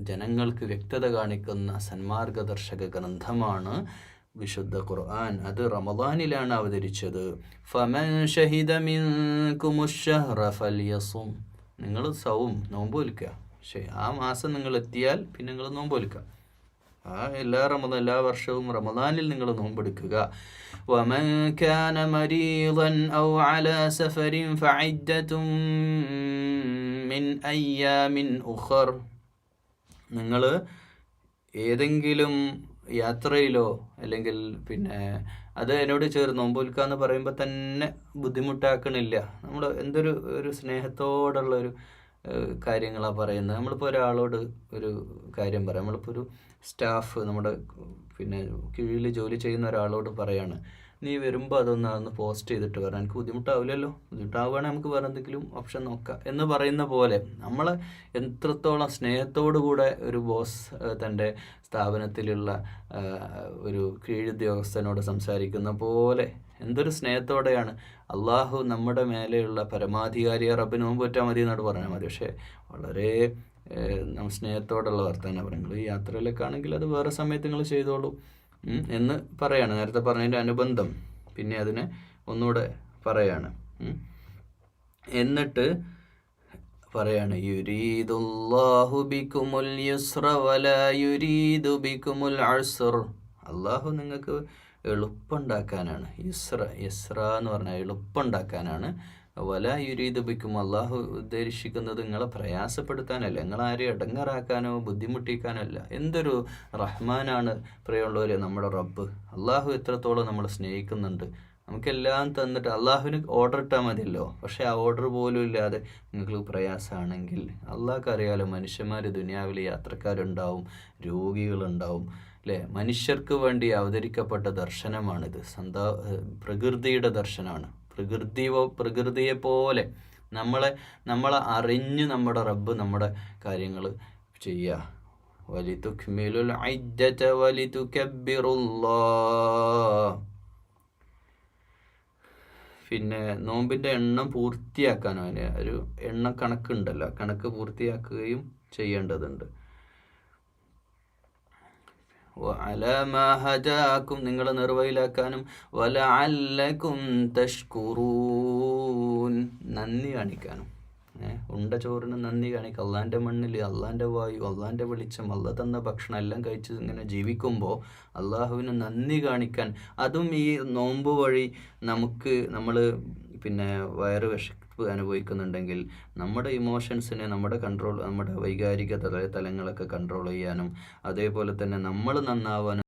ജനങ്ങൾക്ക് വ്യക്തത കാണിക്കുന്ന സന്മാർഗദർശക ഗ്രന്ഥമാണ് വിശുദ്ധ ഖുർആൻ. അത് റമദാനിലാണ് അവതരിച്ചത്. ഫമൻ ഷഹിദ മിൻകുമുശ് ശഹ്റ ഫൽയസും. നിങ്ങൾ നോമ്പ് വിൽക്കുക. പക്ഷേ ആ മാസം നിങ്ങൾ എത്തിയാൽ പിന്നെ നിങ്ങൾ നോമ്പ് വിൽക്കുക. എല്ലാ വർഷവും റമദാനിൽ നിങ്ങൾ നോമ്പെടുക്കുക. വമൻ കാന മരീദൻ ഔ അലാ സഫരിൻ ഫഇദ്ദതും മിൻ അയ്യാമിൻ ഉഖർ. നിങ്ങൾ ഏതെങ്കിലും യാത്രയിലോ അല്ലെങ്കിൽ പിന്നെ അത് എന്നോട് ചേർന്ന് നോമ്പ് എന്ന് പറയുമ്പോൾ തന്നെ ബുദ്ധിമുട്ടാക്കണില്ല. നമ്മൾ ഒരു സ്നേഹത്തോടുള്ള ഒരു കാര്യങ്ങളാണ് പറയുന്നത്. നമ്മളിപ്പോൾ ഒരാളോട് ഒരു കാര്യം പറയാം, നമ്മളിപ്പോൾ ഒരു സ്റ്റാഫ് നമ്മുടെ പിന്നെ കീഴിൽ ജോലി ചെയ്യുന്ന ഒരാളോട് പറയാണ്, നീ വരുമ്പോൾ അതൊന്ന് പോസ്റ്റ് ചെയ്തിട്ട് വരാൻ. എനിക്ക് ബുദ്ധിമുട്ടാവില്ലല്ലോ, ബുദ്ധിമുട്ടാവുകയാണെങ്കിൽ നമുക്ക് വേറെ എന്തെങ്കിലും ഓപ്ഷൻ നോക്കാം എന്ന് പറയുന്ന പോലെ നമ്മൾ എത്രത്തോളം സ്നേഹത്തോടു കൂടെ ഒരു ബോസ് തൻ്റെ സ്ഥാപനത്തിലുള്ള ഒരു കീഴുദ്യോഗസ്ഥനോട് സംസാരിക്കുന്ന പോലെ എന്തൊരു സ്നേഹത്തോടെയാണ്. അള്ളാഹു നമ്മുടെ മേലെയുള്ള പരമാധികാരിയെ റബ്ബ് നോമ്പ് പറ്റാൻ മതി എന്നോട് പറഞ്ഞാൽ മതി. പക്ഷേ വളരെ സ്നേഹത്തോടുള്ള വർത്തമാനം പറയുന്നത്. ഈ യാത്രയിലൊക്കെ ആണെങ്കിൽ അത് വേറെ സമയത്ത് നിങ്ങൾ ചെയ്തോളൂ എന്ന് പറയാണ്. നേരത്തെ പറഞ്ഞതിൻ്റെ അനുബന്ധം പിന്നെ അതിനെ ഒന്നുകൂടെ പറയാണ്. എന്നിട്ട് പറയാണ്, യുരീദുല്ലാഹു ബിക്കുമുൽ യുസ്ര വലാ യുരീദു ബിക്കുമുൽ ഉസ്ർ. അള്ളാഹു നിങ്ങൾക്ക് എളുപ്പമുണ്ടാക്കാനാണ്. യസ്ര എന്ന് പറഞ്ഞാൽ എളുപ്പമുണ്ടാക്കാനാണ്. വലാ യുരീദു ബിക്കും, അള്ളാഹു ഉദ്ദേശിക്കുന്നത് നിങ്ങളെ പ്രയാസപ്പെടുത്താനല്ല, നിങ്ങളാരെയും ഇടങ്ങറാക്കാനോ ബുദ്ധിമുട്ടിക്കാനോ അല്ല. എന്തൊരു റഹ്മാനാണ് പ്രിയമുള്ളവരെ നമ്മുടെ റബ്ബ്. അള്ളാഹു എത്രത്തോളം നമ്മൾ സ്നേഹിക്കുന്നുണ്ട്. നമുക്കെല്ലാം തന്നിട്ട് അള്ളാഹുവിന് ഓർഡർ ഇട്ടാൽ മതിയല്ലോ. പക്ഷേ ആ ഓർഡർ പോലും ഇല്ലാതെ നിങ്ങൾക്ക് പ്രയാസമാണെങ്കിൽ അള്ളാഹ്ക്ക് അറിയാലോ. മനുഷ്യന്മാർ ദുനിയാവിൽ യാത്രക്കാരുണ്ടാവും, രോഗികളുണ്ടാവും, അല്ലേ? മനുഷ്യർക്ക് വേണ്ടി അവതരിക്കപ്പെട്ട ദർശനമാണിത്. പ്രകൃതിയുടെ ദർശനമാണ്. പ്രകൃതിയെപ്പോലെ നമ്മളെ അറിഞ്ഞ് നമ്മുടെ റബ്ബ് നമ്മുടെ കാര്യങ്ങൾ ചെയ്യുക. വലിതുക്മിലുൽ ഇദ്ദത വലിതുകബ്ബിറുല്ലാഹ്. പിന്നെ നോമ്പിൻ്റെ എണ്ണം പൂർത്തിയാക്കാനോ അതിന് ഒരു എണ്ണം കണക്കുണ്ടല്ലോ, കണക്ക് പൂർത്തിയാക്കുകയും ചെയ്യേണ്ടതുണ്ട്. വഅലമഹജാക്കും, നിങ്ങൾ നിർവഹിലാക്കാനും, വലഅല്ലക്കും തഷ്കുറൂൻ, നന്ദി കാണിക്കാനും. ഉണ്ട ചോറിന് നന്ദി കാണിക്കുക. അള്ളാൻ്റെ മണ്ണിൽ അള്ളാൻ്റെ വായു, അള്ളാൻ്റെ വെളിച്ചം, അള്ള തന്ന ഭക്ഷണം എല്ലാം കഴിച്ച് ഇങ്ങനെ ജീവിക്കുമ്പോൾ അള്ളാഹുവിന് നന്ദി കാണിക്കാൻ, അതും ഈ നോമ്പ് വഴി നമ്മൾ പിന്നെ വയറ് വിശപ്പ് അനുഭവിക്കുന്നുണ്ടെങ്കിൽ നമ്മുടെ ഇമോഷൻസിനെ നമ്മുടെ വൈകാരിക തലങ്ങളൊക്കെ കൺട്രോൾ ചെയ്യാനും അതേപോലെ തന്നെ നമ്മൾ നന്നാവാനും